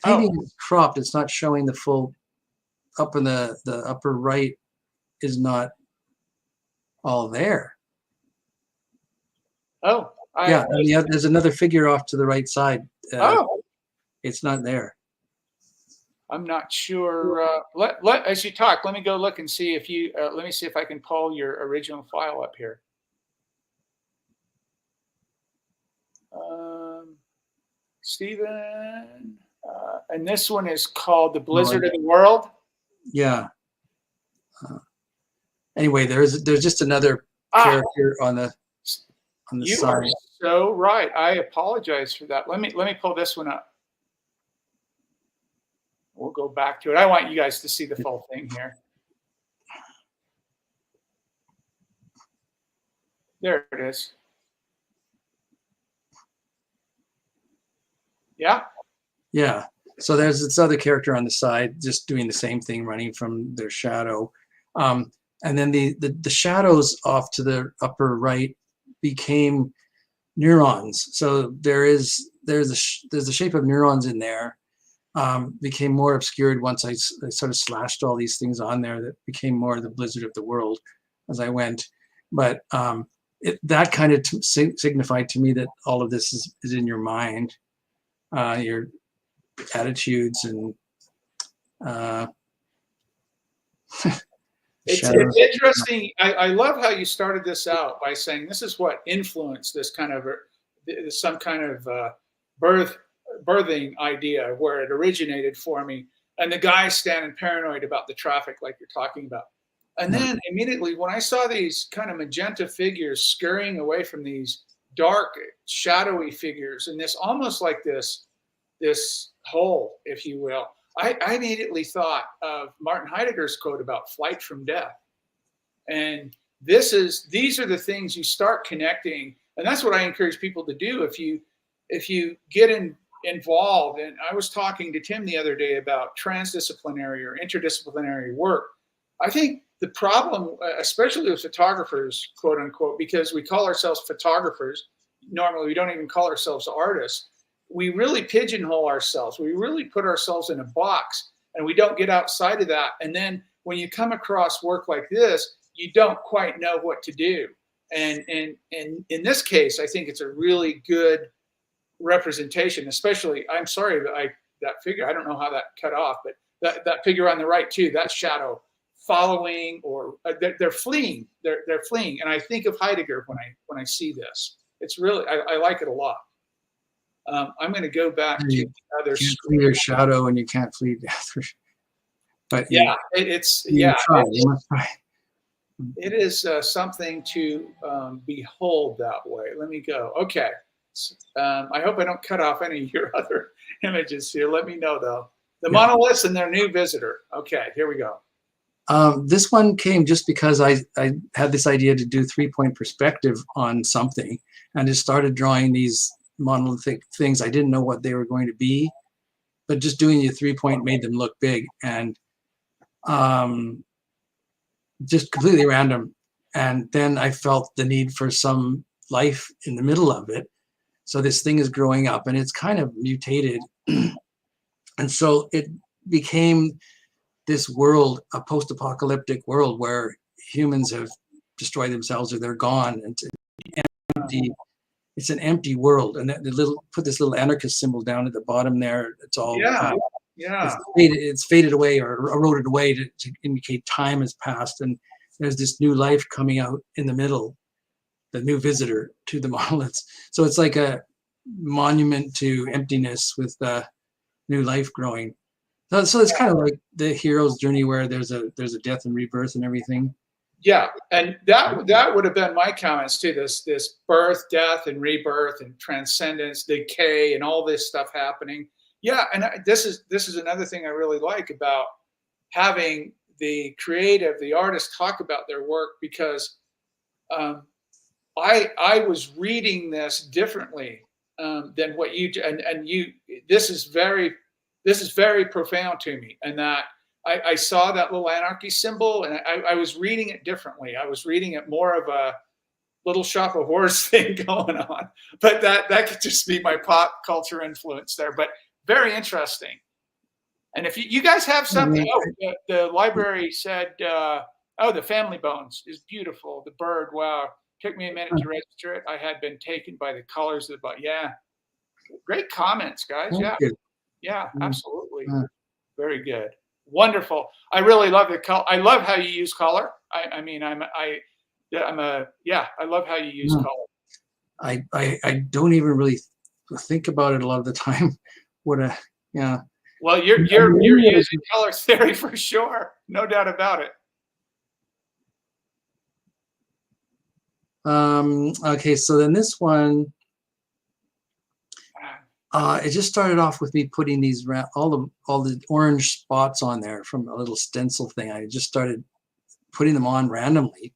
D: Is cropped. It's not showing the full. Up in the upper right is not all there.
A: Yeah.
D: And there's another figure off to the right side. It's not there.
A: I'm not sure. As you talk, let me go look and see if you. Let me see if I can pull your original file up here. Stephen, and this one is called The Blizzard of the World.
D: Yeah. Anyway, there's just another character on the side.
A: You are so right. I apologize for that. Let me pull this one up. We'll go back to it. I want you guys to see the full thing here. There it is. Yeah.
D: Yeah. So there's this other character on the side just doing the same thing, running from their shadow. And then the shadows off to the upper right became neurons. So there's a shape of neurons in there. Became more obscured once I sort of slashed all these things on there that became more the Blizzard of the World as I went. But that kind of signified to me that all of this is in your mind, your attitudes and
A: it's interesting. I love how you started this out by saying this is what influenced this kind of some kind of birthing idea where it originated for me, and the guy standing paranoid about the traffic like you're talking about. And then immediately when I saw these kind of magenta figures scurrying away from these dark shadowy figures, and this almost like this hole, if you will, I immediately thought of Martin Heidegger's quote about flight from death. And these are the things you start connecting. And that's what I encourage people to do. If you get involved, and I was talking to Tim the other day about transdisciplinary or interdisciplinary work. I think the problem, especially with photographers, quote unquote, because we call ourselves photographers, normally we don't even call ourselves artists. We really pigeonhole ourselves. We really put ourselves in a box, and we don't get outside of that. And then when you come across work like this, you don't quite know what to do. And in this case, I think it's a really good representation, especially, I'm sorry, that figure, I don't know how that cut off, but that figure on the right too, that shadow following, or they're fleeing, they're fleeing. And I think of Heidegger when I see this. It's really, I like it a lot. I'm going to go back to the other.
D: You can't flee your shadow, and you can't flee death. But
A: yeah,
D: you must try.
A: It is something to behold that way. Let me go. Okay. I hope I don't cut off any of your other images here. Let me know though. The monoliths and their new visitor. Okay, here we go.
D: This one came just because I had this idea to do 3-point perspective on something, and just started drawing these monolithic things. I didn't know what they were going to be, but just doing the 3-point made them look big, and just completely random. And then I felt the need for some life in the middle of it. So this thing is growing up, and it's kind of mutated. And so it became this world, a post-apocalyptic world where humans have destroyed themselves, or they're gone. And empty. It's an empty world. And put this little anarchist symbol down at the bottom there. It's all it's faded away or eroded away to indicate time has passed. And there's this new life coming out in the middle, the new visitor to the monoliths. So it's like a monument to emptiness with new life growing. So it's kind of like the hero's journey, where there's a death and rebirth and everything.
A: Yeah, and that would have been my comments too. This birth, death, and rebirth, and transcendence, decay, and all this stuff happening. Yeah, and this is another thing I really like about having the creative, the artist, talk about their work, because I was reading this differently than what you and you. This is very profound to me, and that I saw that little anarchy symbol, and I was reading it differently. I was reading it more of a Little Shop of Horrors thing going on, but that could just be my pop culture influence there. But very interesting. And if you guys have something, the library said, the family bones is beautiful. The bird, wow. Took me a minute to register it. I had been taken by the colors of the book. Yeah. Great comments, guys. Yeah. Yeah, absolutely. Very good. Wonderful. I really love the color. I love how you use color. I love how you use color.
D: I don't even really think about it a lot of the time.
A: Well, you're using color theory for sure. No doubt about it.
D: Okay, so then this one, it just started off with me putting these all the orange spots on there from a little stencil thing. I just started putting them on randomly,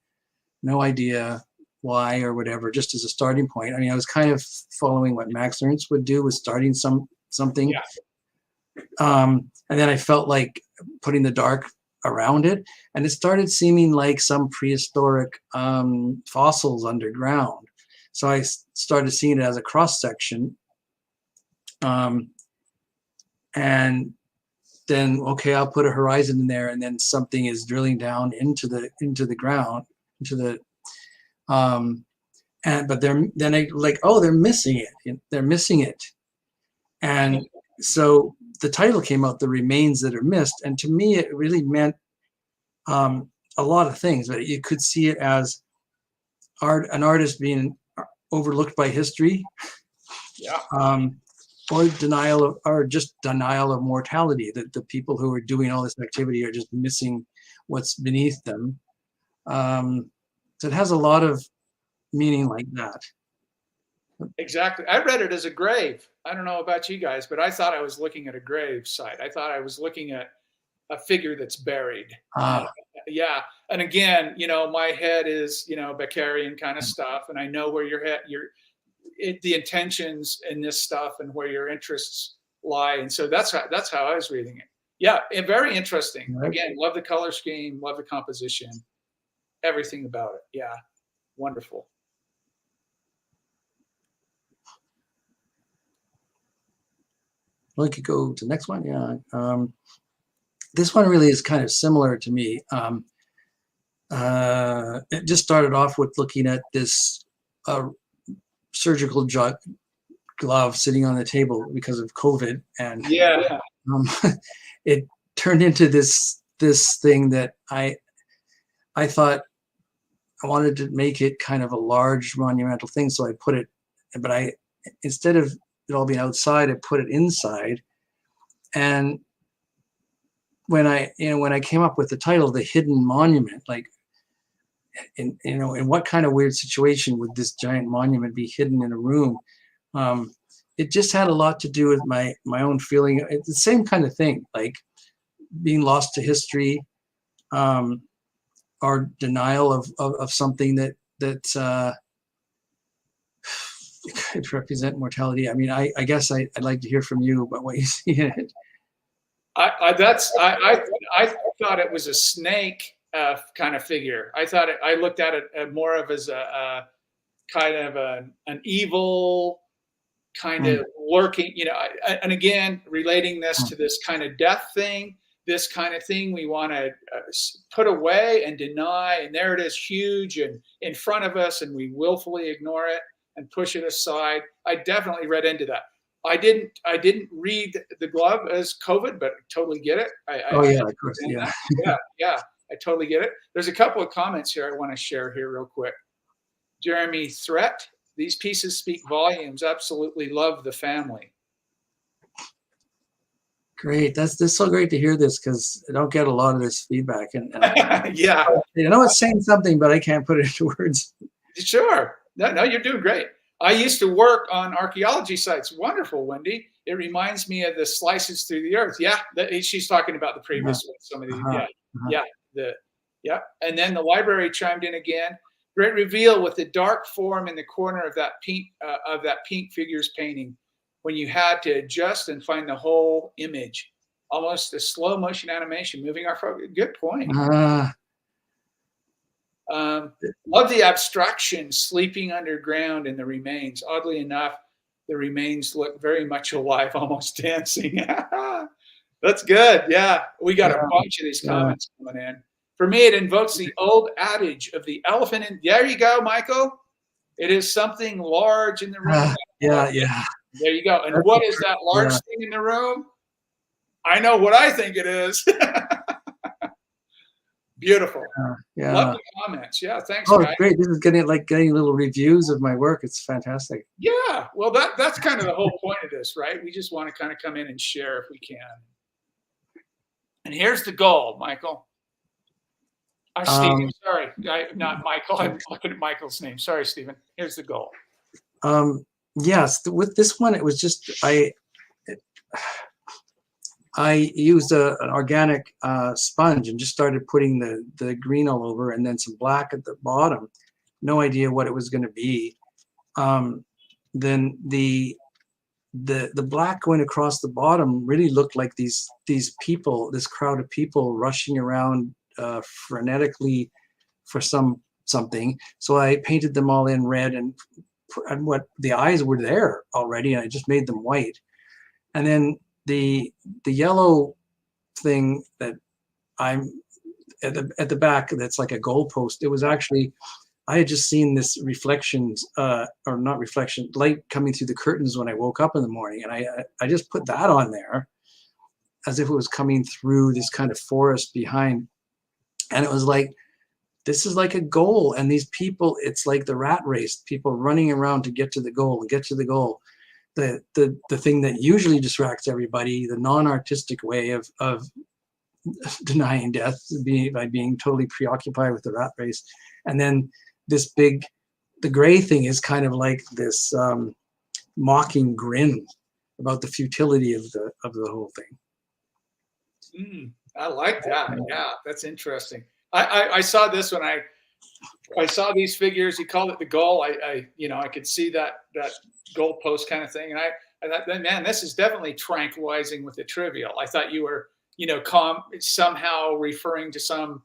D: no idea why or whatever, just as a starting point. I mean, I was kind of following what Max Ernst would do, with starting something. Yeah. And then I felt like putting the dark around it, and it started seeming like some prehistoric fossils underground. So I started seeing it as a cross section. And then, okay, I'll put a horizon in there, and then something is drilling down into the ground, but they're missing it. They're missing it. And so the title came out, The Remains That Are Missed. And to me, it really meant a lot of things, but you could see it as an artist being overlooked by history.
A: Yeah.
D: Or denial of mortality, that the people who are doing all this activity are just missing what's beneath them. So it has a lot of meaning like that.
A: Exactly. I read it as a grave. I don't know about you guys, but I thought I was looking at a grave site. I thought I was looking at a figure that's buried.
D: Ah,
A: Yeah. And again, my head is, Beckerian kind of stuff. And I know where your head, the intentions in this stuff and where your interests lie. And so that's how I was reading it. Yeah. And very interesting.
D: right.
A: Again, love the color scheme, love the composition, everything about it. Yeah. Wonderful.
D: We could go to the next one. Yeah. This one really is kind of similar to me. It just started off with looking at this surgical glove sitting on the table because of COVID, and
A: Yeah.
D: it turned into this thing that I thought I wanted to make it kind of a large monumental thing, so I put it, but instead of it all being outside, I put it inside. And when I came up with the title, The Hidden Monument, like, in what kind of weird situation would this giant monument be hidden in a room? It just had a lot to do with my own feeling. It's the same kind of thing, like being lost to history, or denial of something that could represent mortality. I mean, I guess I'd like to hear from you about what you see in it.
A: I thought it was a snake kind of figure. I looked at it more of as a kind of an evil kind of lurking, and again, relating this to this kind of death thing, this kind of thing we want to put away and deny, and there it is, huge and in front of us, and we willfully ignore it and push it aside. I definitely read into that. I didn't read the glove as COVID, but I totally get it.
D: Of course, yeah.
A: Yeah, I totally get it. There's a couple of comments here I want to share here real quick. Jeremy Threat, these pieces speak volumes. Absolutely love the family.
D: Great. That's so great to hear this, because I don't get a lot of this feedback. And
A: Yeah.
D: It's saying something, but I can't put it into words.
A: Sure. No, you're doing great. I used to work on archaeology sites. Wonderful, Wendy. It reminds me of the slices through the earth. Yeah, she's talking about the previous one. Some of the yeah. And then the library chimed in again. Great reveal with the dark form in the corner of that pink figures painting, when you had to adjust and find the whole image, almost a slow motion animation moving our focus. Good point. Love the abstraction sleeping underground in the remains. Oddly enough, the remains look very much alive, almost dancing. That's good. Yeah, we got a bunch of these comments coming in. For me, it invokes the old adage of the elephant in. There you go, Michael. It is something large in the room.
D: Yeah.
A: There you go. And what is that large thing in the room? I know what I think it is. Beautiful. Love the comments. Yeah, thanks, guys.
D: Great. This is getting little reviews of my work. It's fantastic.
A: Yeah. Well, that's kind of the whole point of this, right? We just want to kind of come in and share if we can. And here's the goal, Michael. Stephen, sorry. Not Michael. I'm looking at Michael's name. Sorry, Stephen. Here's the goal.
D: Yes. With this one, it was just I used an organic sponge and just started putting the green all over, and then some black at the bottom. No idea what it was going to be. Then the black going across the bottom really looked like these people, this crowd of people rushing around frenetically for something. So I painted them all in red, and what the eyes were there already, and I just made them white. And then the yellow thing that I'm at the back, that's like a goalpost. It was actually, I had just seen this light coming through the curtains when I woke up in the morning, and I just put that on there as if it was coming through this kind of forest behind. And it was like, this is like a goal, and these people, it's like the rat race, people running around to get to the goal and get to the goal. The thing that usually distracts everybody, the non-artistic way of denying death, by being totally preoccupied with the rat race. And then this big the gray thing is kind of like this mocking grin about the futility of the whole thing.
A: I like that. Yeah, that's interesting. I saw this when I saw these figures. He called it the goal. I could see that goalpost kind of thing, and I thought, man, this is definitely tranquilizing with the trivial. I thought you were, somehow referring to some,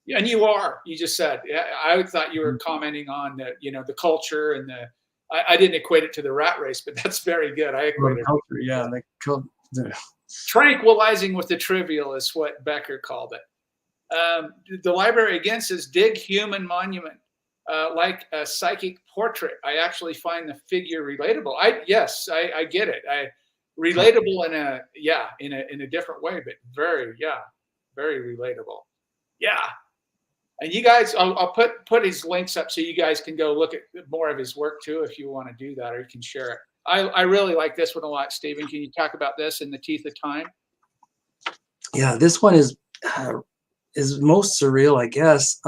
A: and you are. You just said, yeah, I thought you were commenting on the culture and the. I didn't equate it to the rat race, but that's very good. I equated
D: culture, yeah,
A: tranquilizing with the trivial is what Becker called it. The library again says, dig human monument, like a psychic portrait. I actually find the figure relatable. I get it. Relatable in a different way, but very relatable. Yeah. And you guys, I'll put his links up so you guys can go look at more of his work too, if you want to do that, or you can share it. I really like this one a lot, Stephen. Can you talk about this in the teeth of time?
D: Yeah, this one is most surreal, I guess.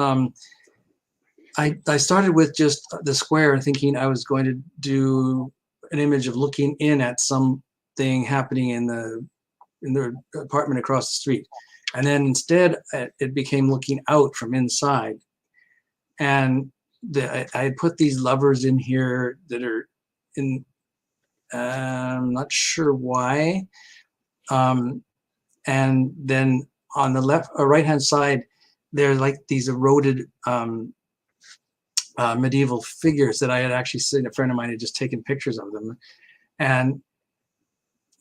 D: I started with just the square, thinking I was going to do an image of looking in at something happening in the apartment across the street. And then instead, it became looking out from inside. And I put these lovers in here that are in, I'm not sure why. And then on the left or right-hand side, there's like these eroded medieval figures that I had actually seen. A friend of mine had just taken pictures of them. And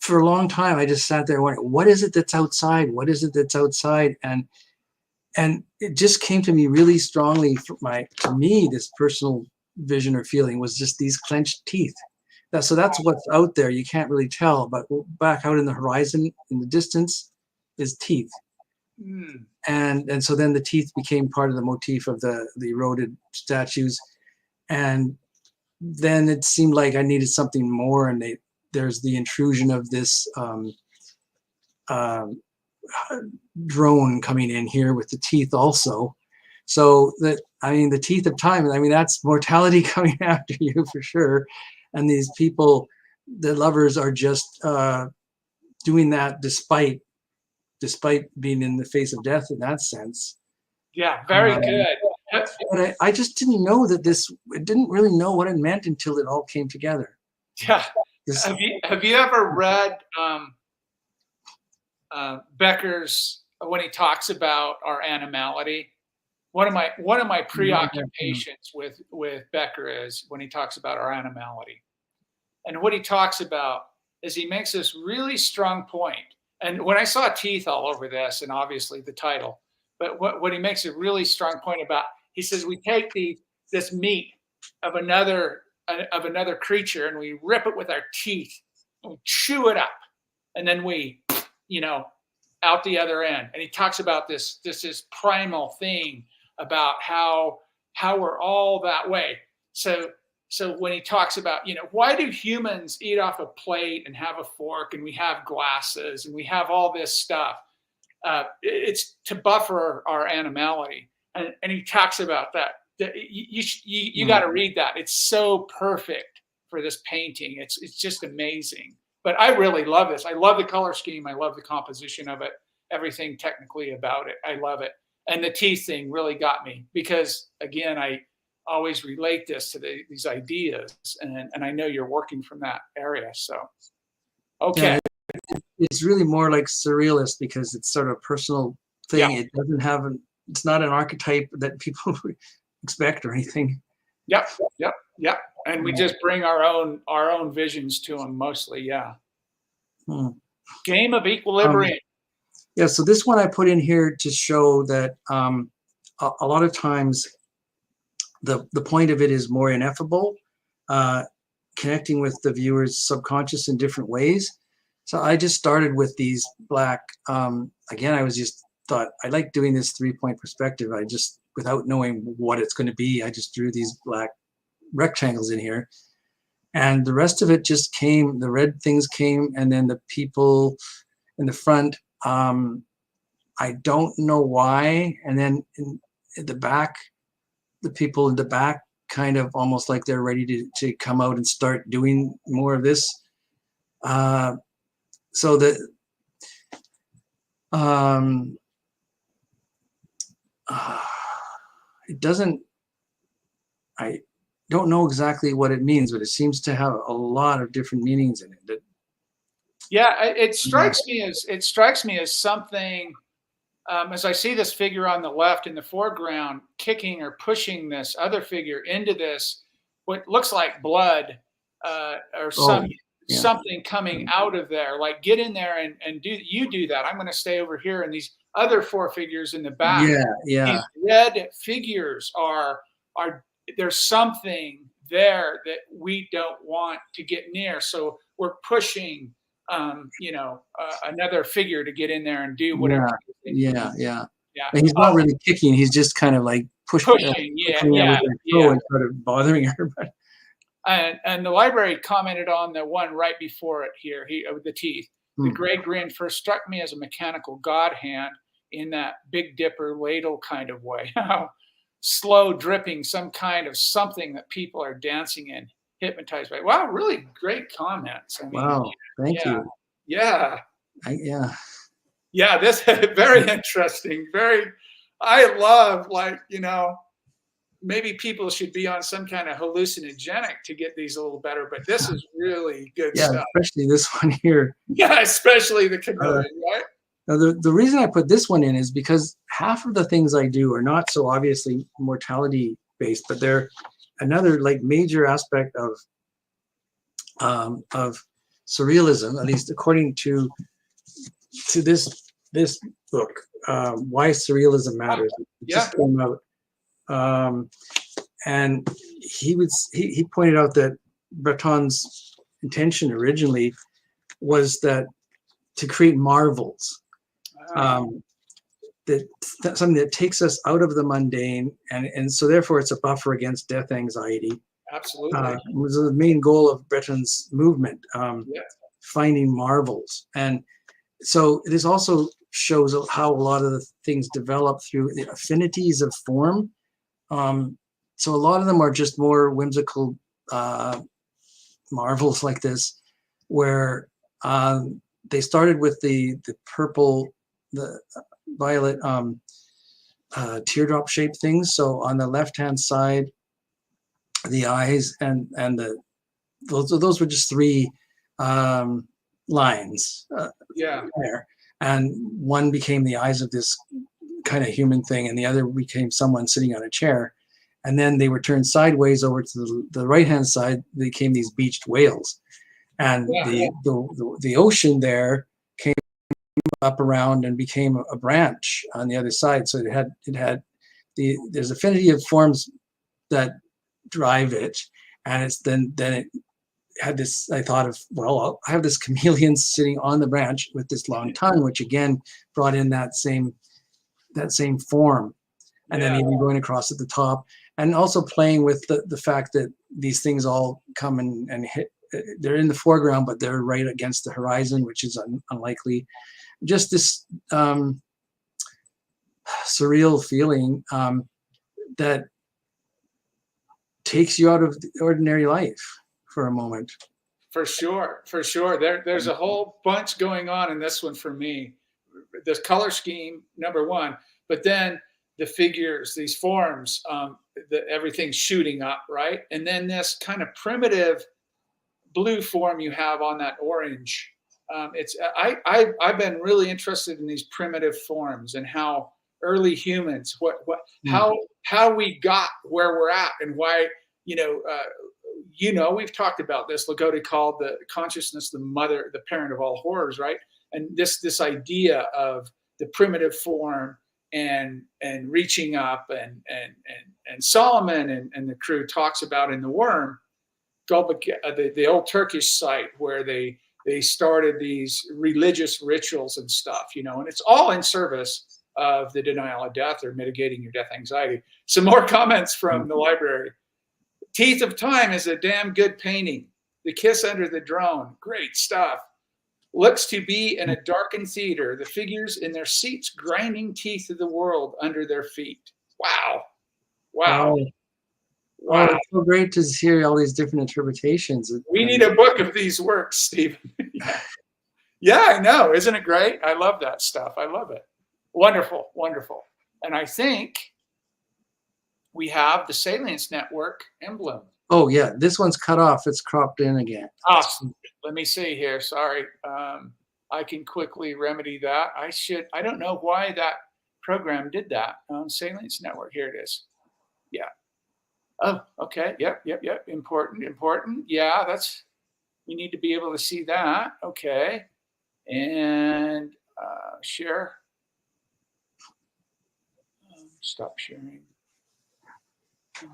D: for a long time, I just sat there wondering, what is it that's outside? What is it that's outside? And it just came to me really strongly. To me, this personal vision or feeling was just these clenched teeth. So that's what's out there. You can't really tell, but back out in the horizon, in the distance, is teeth. And so then the teeth became part of the motif of the eroded statues. And then it seemed like I needed something more, and there's the intrusion of this drone coming in here with the teeth also. So the teeth of time, that's mortality coming after you for sure. And these people, the lovers, are just doing that despite being in the face of death in that sense.
A: Yeah, very good.
D: But I just didn't know didn't really know what it meant until it all came together.
A: Yeah. Have you ever read Becker's, when he talks about our animality? One of my preoccupations with Becker is when he talks about our animality. And what he talks about is he makes this really strong point. And when I saw teeth all over this, and obviously the title, but what he makes a really strong point about, he says we take this meat of another creature and we rip it with our teeth and we chew it up, and then we out the other end. And he talks about this primal thing about how we're all that way. So when he talks about, why do humans eat off a plate and have a fork and we have glasses and we have all this stuff? It's to buffer our animality. And he talks about that. You got to read that. It's so perfect for this painting. It's just amazing. But I really love this. I love the color scheme. I love the composition of it. Everything technically about it. I love it. And the teeth thing really got me because, again, I always relate this to these ideas. And I know you're working from that area. So, okay.
D: Yeah, it's really more like surrealist because it's sort of a personal thing. Yeah. It doesn't have it's not an archetype that people expect or anything.
A: Yep. And we just bring our own visions to them mostly. Yeah. Game of equilibrium.
D: Yeah. So this one I put in here to show that a lot of times the point of it is more ineffable, connecting with the viewer's subconscious in different ways. So I just started with these black. Again, I was just thought I like doing this 3-point perspective. I just, without knowing what it's going to be, I just drew these black rectangles in here, and the rest of it just came. The red things came, and then the people in the front. I don't know why. And then in the back, the people in the back kind of almost like they're ready to come out and start doing more of this. So that it doesn't, I don't know exactly what it means, but it seems to have a lot of different meanings in it.
A: Yeah, it strikes me as something. As I see this figure on the left in the foreground, kicking or pushing this other figure into this, what looks like blood or something coming out of there. Like, get in there and do that. I'm going to stay over here. And these other 4 figures in the back, these red figures are there's something there that we don't want to get near. So we're pushing, another figure to get in there and do whatever.
D: Yeah. And he's not really kicking. He's just kind of like pushing and sort of bothering her.
A: And the library commented on the one right before it here, with the teeth. The gray grin first struck me as a mechanical god hand in that Big Dipper ladle kind of way. Slow dripping, some kind of something that people are dancing in, hypnotized by. Wow, really great comments. I mean,
D: wow, thank you.
A: Yeah.
D: Yeah,
A: this is very interesting. I love, maybe people should be on some kind of hallucinogenic to get these a little better, but this is really good stuff.
D: Especially this one here.
A: Yeah, especially the chameleon, right?
D: Now, the reason I put this one in is because half of the things I do are not so obviously mortality based, but they're another major aspect of surrealism, at least according to this book, Why Surrealism Matters. It just came out. And he pointed out that Breton's intention originally was that to create marvels, that something that takes us out of the mundane, and so therefore it's a buffer against death anxiety.
A: Absolutely.
D: Was the main goal of Breton's movement, finding marvels. And so this also shows how a lot of the things develop through the affinities of form. So a lot of them are just more whimsical marvels like this, where they started with the purple, the violet teardrop shaped things. So on the left-hand side, the eyes and those were just 3 lines there. And one became the eyes of this kind of human thing, and the other became someone sitting on a chair. And then they were turned sideways over to the right-hand side, they became these beached whales. And the ocean there came up around and became a branch on the other side. So it had there's affinity of forms that drive it, and it's then it had this. I thought of, well, I have this chameleon sitting on the branch with this long tongue, which again brought in that same form, and then even going across at the top, and also playing with the fact that these things all come and hit. They're in the foreground, but they're right against the horizon, which is unlikely. Just this surreal feeling that takes you out of the ordinary life for a moment.
A: For sure. There's a whole bunch going on in this one for me. The color scheme, number one, but then the figures, these forms, everything's shooting up, right? And then this kind of primitive blue form you have on that orange. I've been really interested in these primitive forms and how early humans, how we got where we're at, and why, we've talked about this. Ligotti called the consciousness the parent of all horrors, right? And this idea of the primitive form and reaching up, and Solomon and the crew talks about in The Worm, the old Turkish site where they started these religious rituals and stuff, and it's all in service of the denial of death or mitigating your death anxiety. Some more comments from the library. Teeth of Time is a damn good painting. The Kiss Under the Drone, great stuff. Looks to be in a darkened theater, the figures in their seats grinding teeth of the world under their feet. Wow. Wow.
D: it's so great to hear all these different interpretations.
A: We need a book of these works, Stephen. Yeah. Yeah, I know. Isn't it great? I love that stuff. I love it. Wonderful, wonderful. And I think we have the Salience Network emblem.
D: Oh yeah, this one's cut off. It's cropped in again.
A: Awesome. Let me see here. Sorry. I can quickly remedy that. I don't know why that program did that on Salience Network. Here it is. Yeah. Oh, okay. Yep. Important. Yeah, you need to be able to see that. Okay. And share. Stop sharing.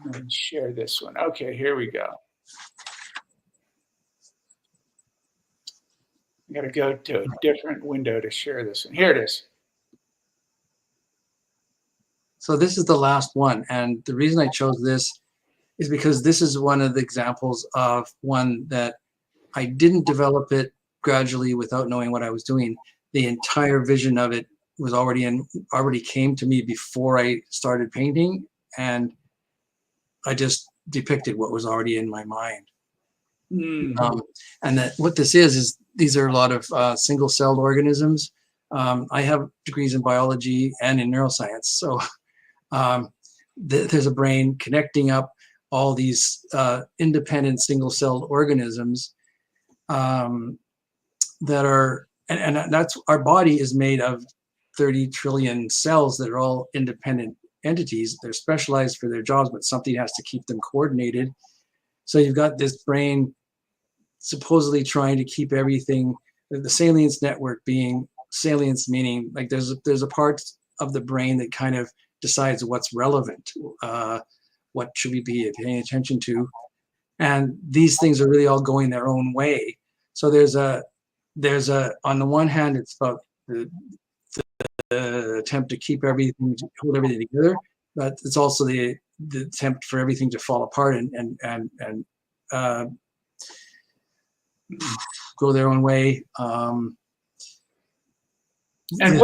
A: And then share this one. Okay, here we go. I got to go to a different window to share this one. Here it is.
D: So this is the last one. And the reason I chose this is because this is one of the examples of one that I didn't develop it gradually without knowing what I was doing. The entire vision of it was already came to me before I started painting, and I just depicted what was already in my mind. And that what this is these are a lot of single-celled organisms. I have degrees in biology and in neuroscience, so there's a brain connecting up all these independent single-celled organisms that are, and that's, our body is made of 30 trillion cells that are all independent entities. They're specialized for their jobs, but something has to keep them coordinated. So you've got this brain supposedly trying to keep everything, the salience network being salience, meaning like there's a part of the brain that kind of decides what's relevant, what should we be paying attention to, and these things are really all going their own way. So there's a on the one hand, it's about the attempt to keep everything, to hold everything together, but it's also the attempt for everything to fall apart and go their own way.
A: And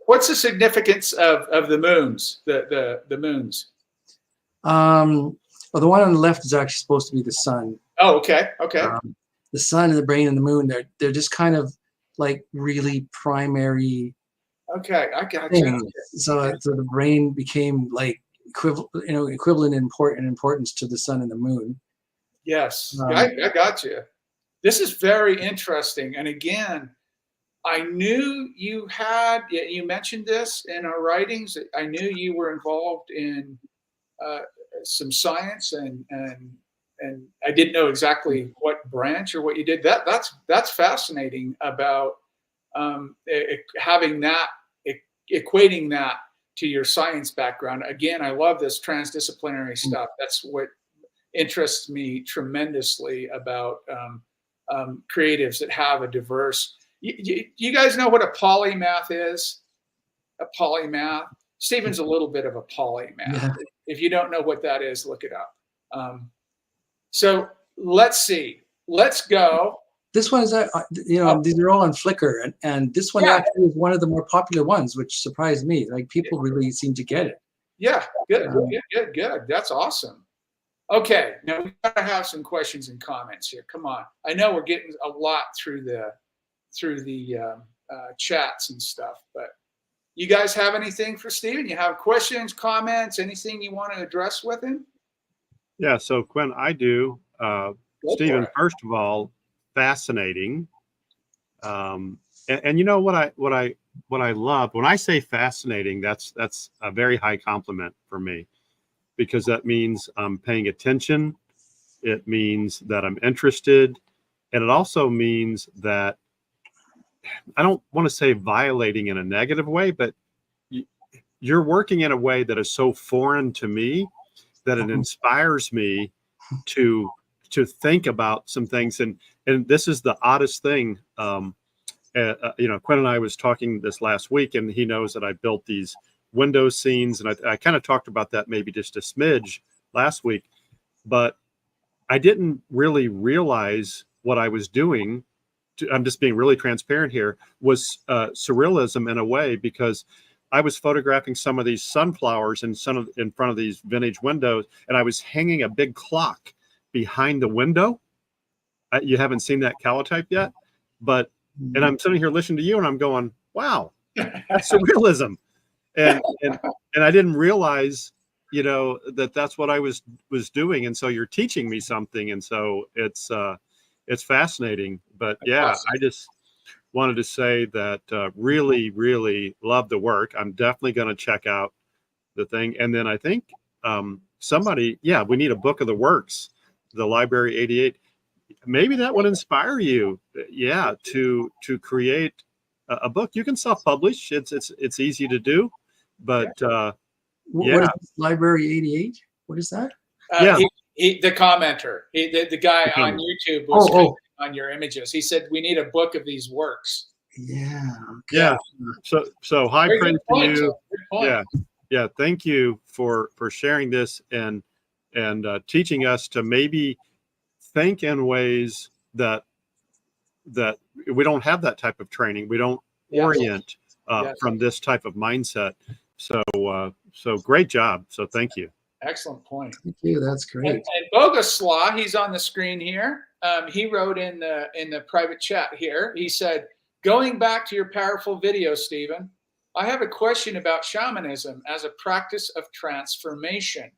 A: what's the significance of the moons? The moons.
D: Well, the one on the left is actually supposed to be the sun.
A: Oh, okay.
D: The sun and the brain and the moon, they're just kind of like really primary.
A: Okay, I got
D: things.
A: you.
D: So the brain became like equivalent in importance to the sun and the moon.
A: Yes, I got you. This is very interesting. And again, I knew you mentioned this in our writings. I knew you were involved in some science, and I didn't know exactly what branch or what you did. That's fascinating about having that, equating that to your science background. Again, I love this transdisciplinary stuff. That's what interests me tremendously about creatives that have a diverse. You guys know what a polymath is? A polymath. Stephen's a little bit of a polymath. Yeah. If you don't know what that is, look it up. So let's see. Let's go.
D: This one is, these are all on Flickr, and this one actually is one of the more popular ones, which surprised me. Like people really seem to get it.
A: Yeah, good. That's awesome. Okay, now we gotta have some questions and comments here. Come on, I know we're getting a lot through the chats and stuff, but you guys have anything for Stephen? You have questions, comments, anything you want to address with him?
B: Yeah. So Quinn, I do. Stephen, first of all, fascinating. And you know what I love when I say fascinating, that's a very high compliment for me, because that means I'm paying attention. It means that I'm interested. And it also means that I don't want to say violating in a negative way, but you're working in a way that is so foreign to me that it inspires me to think about some things. And this is the oddest thing. Quinn and I was talking this last week, and he knows that I built these window scenes, and I kind of talked about that maybe just a smidge last week, but I didn't really realize what I was doing. I'm just being really transparent here, was surrealism in a way, because I was photographing some of these sunflowers in front of these vintage windows, and I was hanging a big clock behind the window. You haven't seen that calotype yet, but and I'm sitting here listening to you, and I'm going, wow, that's surrealism, and I didn't realize, you know, that's what I was doing, and so you're teaching me something, and so it's fascinating. But yeah, I just wanted to say that really, really love the work. I'm definitely going to check out the thing. And then I think somebody, we need a book of the works, the Library 88. Maybe that would inspire you, to create a book. You can self-publish. It's easy to do, but
D: What is this, Library 88? What is that?
A: The commenter, the guy on YouTube was on your images. He said we need a book of these works.
D: Yeah.
B: So high
A: Very
B: praise
A: good point,
B: to you.
A: Good point.
B: Yeah. Thank you for sharing this and teaching us to maybe think in ways that we don't have that type of training. We don't orient from this type of mindset. So great job. So thank you.
A: Excellent point.
D: Thank you. That's great.
A: And Boguslaw, he's on the screen here. He wrote in the private chat here. He said, going back to your powerful video, Stephen, I have a question about shamanism as a practice of transformation.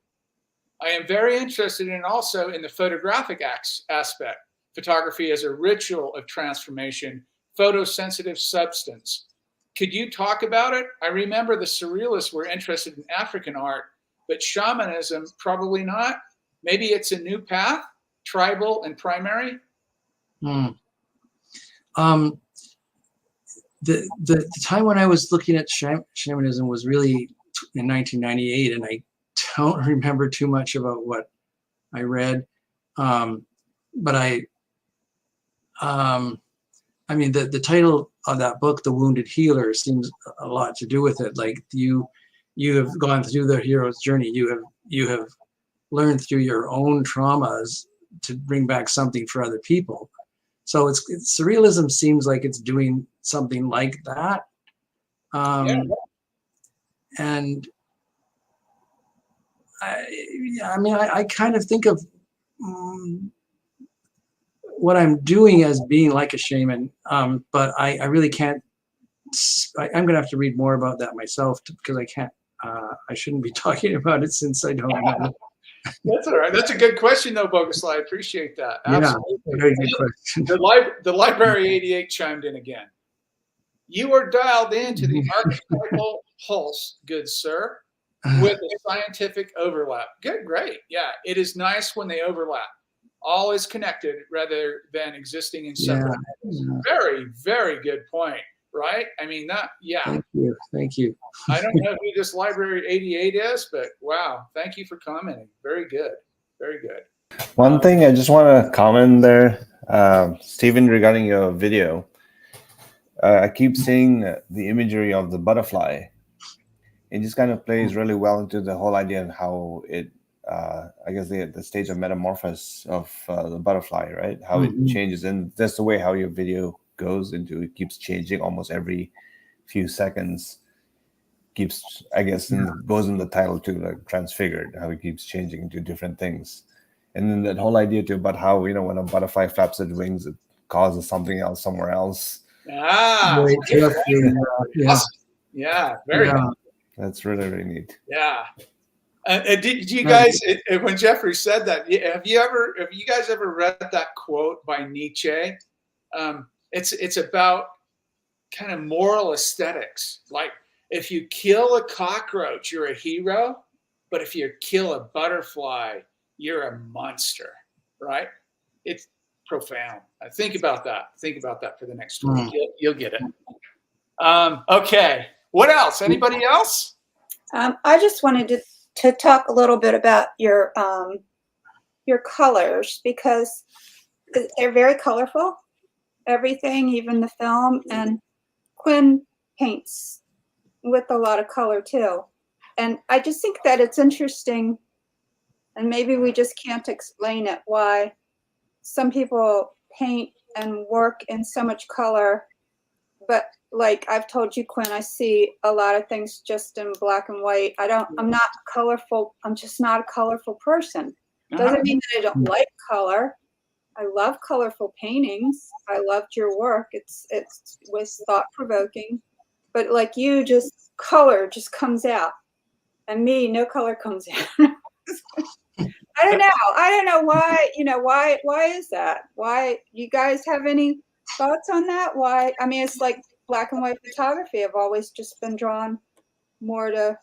A: I am very interested also in the photographic aspect. Photography as a ritual of transformation, photosensitive substance. Could you talk about it? I remember the Surrealists were interested in African art, but shamanism, probably not. Maybe it's a new path, tribal and primary.
D: The time when I was looking at shamanism was really in 1998, and I don't remember too much about what I read. But I mean, the title of that book, The Wounded Healer, seems a lot to do with it. Like you have gone through the hero's journey. You have learned through your own traumas to bring back something for other people. So surrealism seems like it's doing something like that. And I kind of think of what I'm doing as being like a shaman, but I really can't. I'm going to have to read more about that myself because I can't. I shouldn't be talking about it since I don't know.
A: That's all right. That's a good question, though, Boguslaw. I appreciate that. Absolutely.
D: Yeah, very good question.
A: The Library 88 chimed in again. You are dialed into the archetypal pulse, good sir, with a scientific overlap. Good, great. Yeah, it is nice when they overlap. All is connected rather than existing in separate. Very, very good point. Right? I mean,
D: Thank you.
A: I don't know who this Library 88 is, but wow, thank you for commenting. Very good. Very good.
E: One thing I just want to comment there, Stephen, regarding your video. I keep seeing the imagery of the butterfly. It just kind of plays really well into the whole idea of how it, I guess the stage of metamorphosis of the butterfly, right? How it changes. And that's the way how your video goes into. It keeps changing almost every few seconds. Keeps, I guess, goes in the title too, like Transfigured, how it keeps changing into different things. And then that whole idea too about how, when a butterfly flaps its wings, it causes something else somewhere else.
A: Very good.
E: That's really, really neat.
A: Yeah. Did you guys, when Jeffrey said that, have you guys ever read that quote by Nietzsche? It's about kind of moral aesthetics. Like, if you kill a cockroach, you're a hero, but if you kill a butterfly, you're a monster, right? It's profound. Think about that. Think about that for the next week. You'll get it. Okay. What else? Anybody else?
C: I just wanted to talk a little bit about your colors, because they're very colorful. Everything, even the film, and Quinn paints with a lot of color too. And I just think that it's interesting, and maybe we just can't explain it, why some people paint and work in so much color, but like I've told you, Quinn, I see a lot of things just in black and white. I'm not colorful. I'm just not a colorful person. Doesn't mean that I don't like color. I love colorful paintings. I loved your work. It was thought provoking, but like you, just color just comes out, and me, no color comes out. I don't know why. Why is that? Why, you guys have any thoughts on that? Why? I mean, it's like black and white photography. I've always just been drawn more to.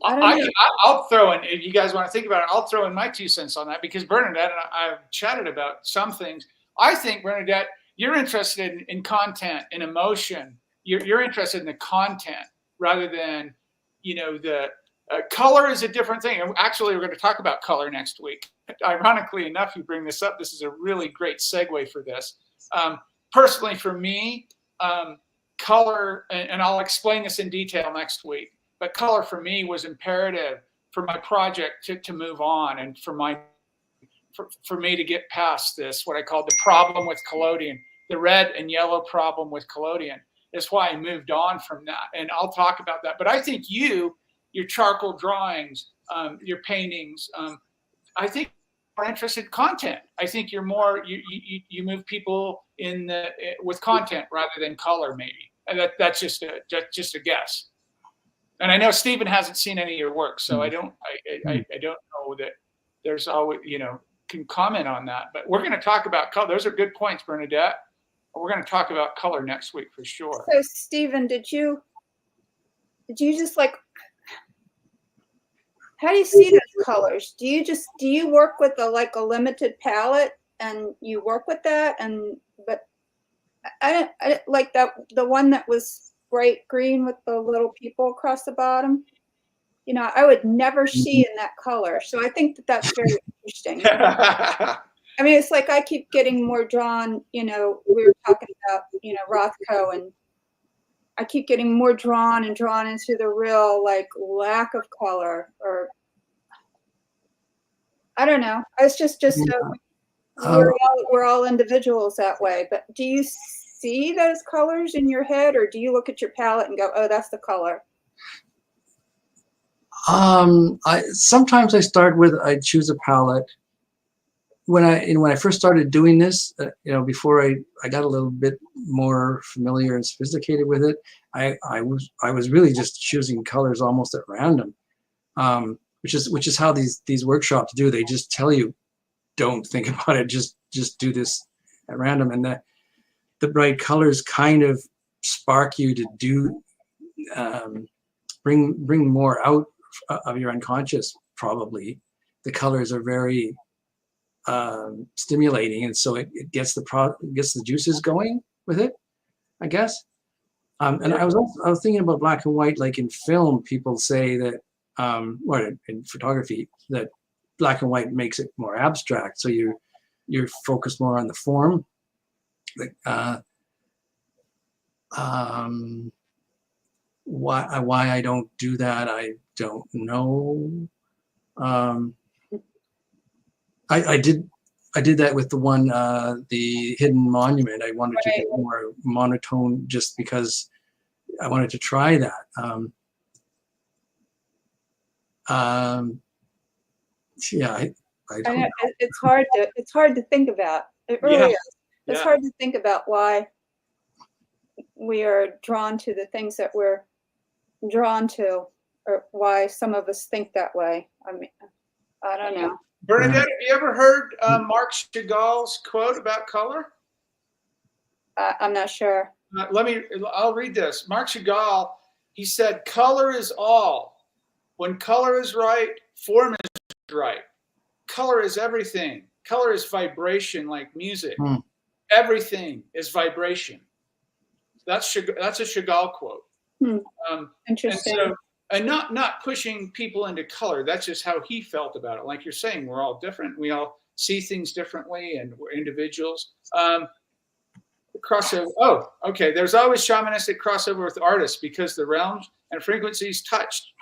A: I'll throw in, if you guys want to think about it, I'll throw in my 2 cents on that, because Bernadette and I've chatted about some things. I think, Bernadette, you're interested in content and emotion. You're interested in the content rather than, the color is a different thing. And actually, we're going to talk about color next week. Ironically enough, you bring this up. This is a really great segue for this. Personally, for me, color, and I'll explain this in detail next week, but color for me was imperative for my project to move on, and for me to get past this, what I called the problem with collodion, the red and yellow problem with collodion. That's why I moved on from that. And I'll talk about that. But I think your charcoal drawings, your paintings, I think you're more interested in content. I think you're more, you move people with content rather than color, maybe. And that's just a guess. And I know Stephen hasn't seen any of your work, so I don't know that there's always, can comment on that. But we're going to talk about color. Those are good points, Bernadette. We're going to talk about color next week for sure.
C: So Stephen, did you just like, how do you see those colors? Do you work with a limited palette and you work with that? But I like that, the one that was bright green with the little people across the bottom. I would never see in that color. So I think that's very interesting. I mean, it's like I keep getting more drawn, we were talking about, Rothko, and I keep getting more drawn into the real, like, lack of color, or I don't know. It's just we're all individuals that way. But do you see those colors in your head, or do you look at your palette and go, oh, that's the color?
D: Sometimes I choose a palette. When I first started doing this, before I got a little bit more familiar and sophisticated with it, I was really just choosing colors almost at random, which is how these workshops do. They just tell you, don't think about it, just do this at random, and the bright colors kind of spark you to do bring more out of your unconscious. Probably the colors are very stimulating, and so it gets the juices going with it, I guess. And I was thinking about black and white, like in film, people say that, or in photography, that black and white makes it more abstract. So you're focused more on the form. Why I don't do that, I don't know. I did that with the one, the Hidden Monument. I wanted to get more monotone just because I wanted to try that. Yeah, I don't know.
C: It's hard to think about. It really is. It's hard to think about why we are drawn to the things that we're drawn to, or why some of us think that way. I mean, I don't know.
A: Bernadette, have you ever heard Marc Chagall's quote about color?
C: I'm not sure.
A: I'll read this. Marc Chagall, he said, color is all. When color is right, form is right. Color is everything. Color is vibration, like music. Everything is vibration. That's a Chagall quote.
C: Interesting.
A: And not pushing people into color. That's just how he felt about it. Like you're saying, we're all different. We all see things differently, and we're individuals. Crossover. Oh, okay. There's always shamanistic crossover with artists because the realms and frequencies touched,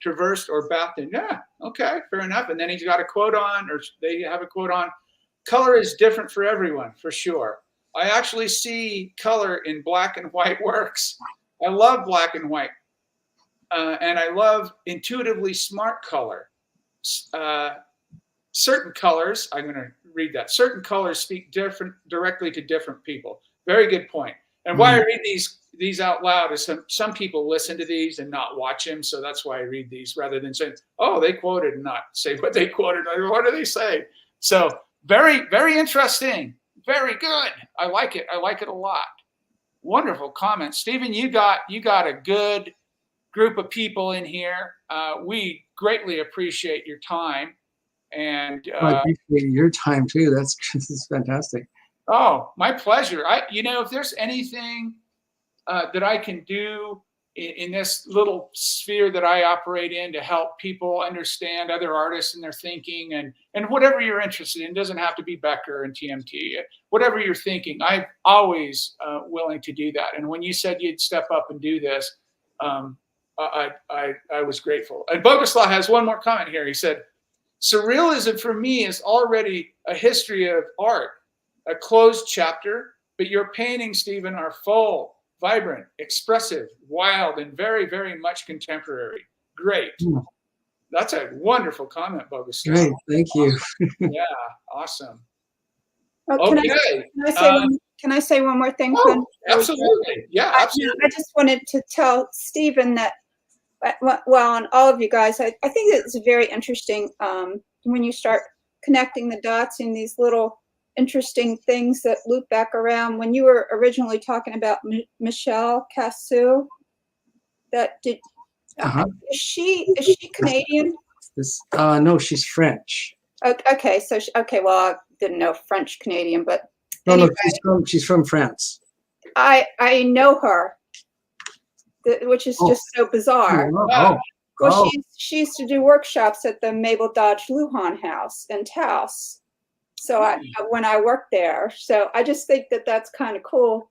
A: traversed, or bathed in. Yeah, okay, fair enough. And then he's got a quote on, or they have a quote on, color is different for everyone, for sure. I actually see color in black and white works. I love black and white. And I love intuitively smart color. Certain colors, I'm going to read that. Certain colors speak directly to different people. Very good point. And why I read these out loud is some people listen to these and not watch them. So that's why I read these rather than saying, oh, they quoted and not say what they quoted. What do they say? So very, very interesting. Very good. I like it. I like it a lot. Wonderful comment. Stephen, you got a good group of people in here. We greatly appreciate your time. And
D: I appreciate your time too. This is fantastic.
A: Oh, my pleasure. If there's anything that I can do in this little sphere that I operate in to help people understand other artists and their thinking and whatever you're interested in, doesn't have to be Becker and TMT, whatever you're thinking, I'm always willing to do that. And when you said you'd step up and do this, I was grateful. And Boguslav has one more comment here. He said, surrealism for me is already a history of art, a closed chapter, but your paintings, Stephen, are full, vibrant, expressive, wild, and very, very much contemporary. Great. That's a wonderful comment, Boguslav.
D: Great, thank you.
A: Yeah, awesome.
C: Oh,
A: Okay.
C: Can I say one more thing, Quinn?
A: Absolutely. Yeah, absolutely.
C: I just wanted to tell Stephen that, well, and all of you guys, I think it's very interesting when you start connecting the dots in these little interesting things that loop back around. When you were originally talking about Michelle Cassou, is she Canadian?
D: No, she's French.
C: Okay, so well, I didn't know French Canadian, but
D: no, she's from France.
C: I know her, which is just so bizarre. Well, she used to do workshops at the Mabel Dodge Lujan House in Taos. So when I worked there, so I just think that that's kind of cool.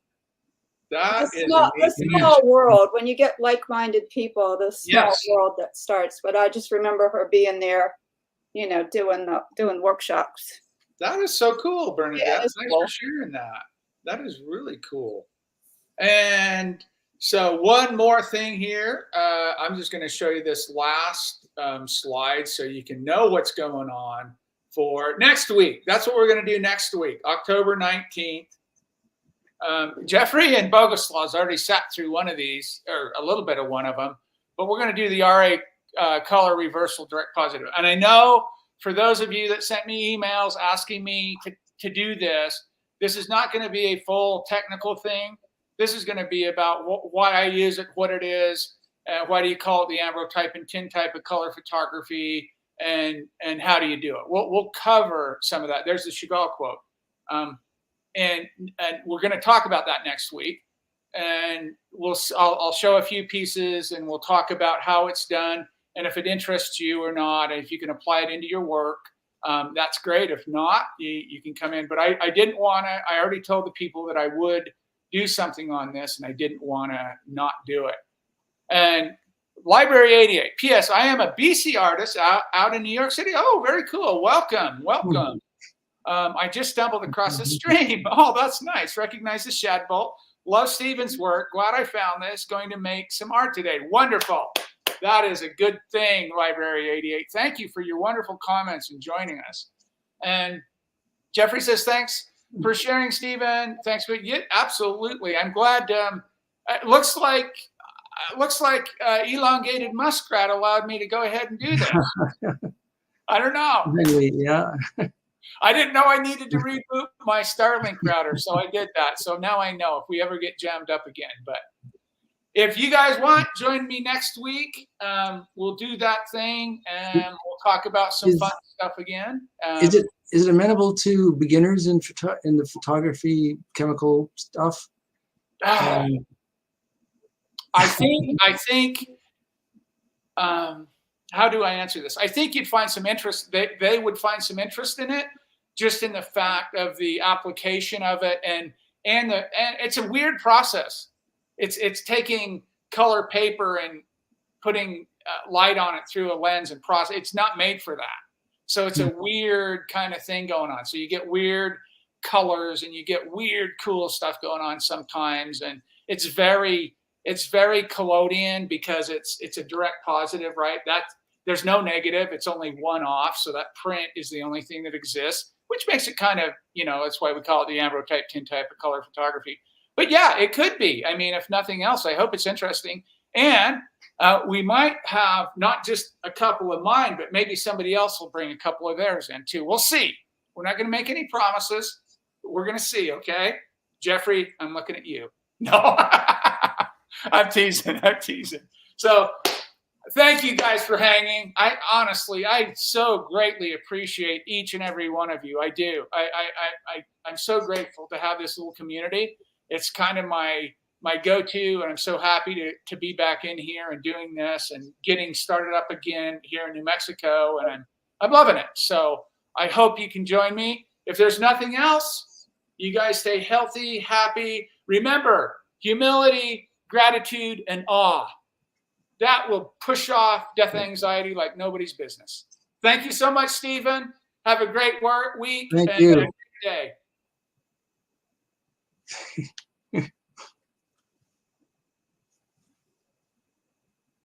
A: That is
C: a small world when you get like-minded people. The small world that starts. But I just remember her being there, doing workshops.
A: That is so cool, Bernadette.
C: Yeah,
A: Thanks for sharing that. That is really cool. And so one more thing here. I'm just going to show you this last slide so you can know what's going on for next week. That's what we're going to do next week, October 19th. Jeffrey and Boguslav's already sat through one of these, or a little bit of one of them, but we're going to do the RA color reversal direct positive. And I know for those of you that sent me emails asking me to do this, this is not going to be a full technical thing. This is going to be about why I use it, what it is, why do you call it the ambrotype and tintype of color photography, and how do you do it. We'll cover some of that. There's the Chagall quote. And we're going to talk about that next week. And I'll show a few pieces and we'll talk about how it's done and if it interests you or not, and if you can apply it into your work. That's great. If not, you can come in. But I didn't want to, I already told the people that I would do something on this, and I didn't want to not do it. And Library 88. P.S. I am a BC artist out in New York City. Oh, very cool. Welcome. I just stumbled across the stream. Oh, that's nice. Recognize the Shadbolt. Love Stephen's work. Glad I found this. Going to make some art today. Wonderful. That is a good thing, Library 88. Thank you for your wonderful comments and joining us. And Jeffrey says, thanks for sharing, Stephen. Thanks for absolutely. I'm glad. It looks like elongated muskrat allowed me to go ahead and do this. I don't know.
D: Really, yeah.
A: I didn't know I needed to reboot my Starlink router, so I did that. So now I know if we ever get jammed up again. But if you guys want, join me next week. We'll do that thing, and we'll talk about some fun stuff again.
D: Is it amenable to beginners in the photography chemical stuff?
A: I think. How do I answer this? I think you'd find some interest. They would find some interest in it, just in the fact of the application of it, and it's a weird process. It's taking color paper and putting light on it through a lens and process. It's not made for that, so it's a weird kind of thing going on. So you get weird colors and you get weird, cool stuff going on sometimes. And it's very collodion because it's a direct positive, right? There's no negative. It's only one off. So that print is the only thing that exists, which makes it kind of, that's why we call it the ambrotype tintype of color photography. But yeah, it could be. I mean, if nothing else, I hope it's interesting. And we might have not just a couple of mine, but maybe somebody else will bring a couple of theirs in too. We'll see. We're not going to make any promises, but we're going to see. Okay, Jeffrey, I'm looking at you. No, I'm teasing. So thank you guys for hanging. I so greatly appreciate each and every one of you. I do. I'm so grateful to have this little community. It's kind of my go-to, and I'm so happy to be back in here and doing this and getting started up again here in New Mexico, and I'm loving it. So I hope you can join me. If there's nothing else, you guys stay healthy, happy. Remember, humility, gratitude, and awe. That will push off death anxiety like nobody's business. Thank you so much, Stephen. Have a great week.
D: Thank
A: and
D: you.
A: a great day.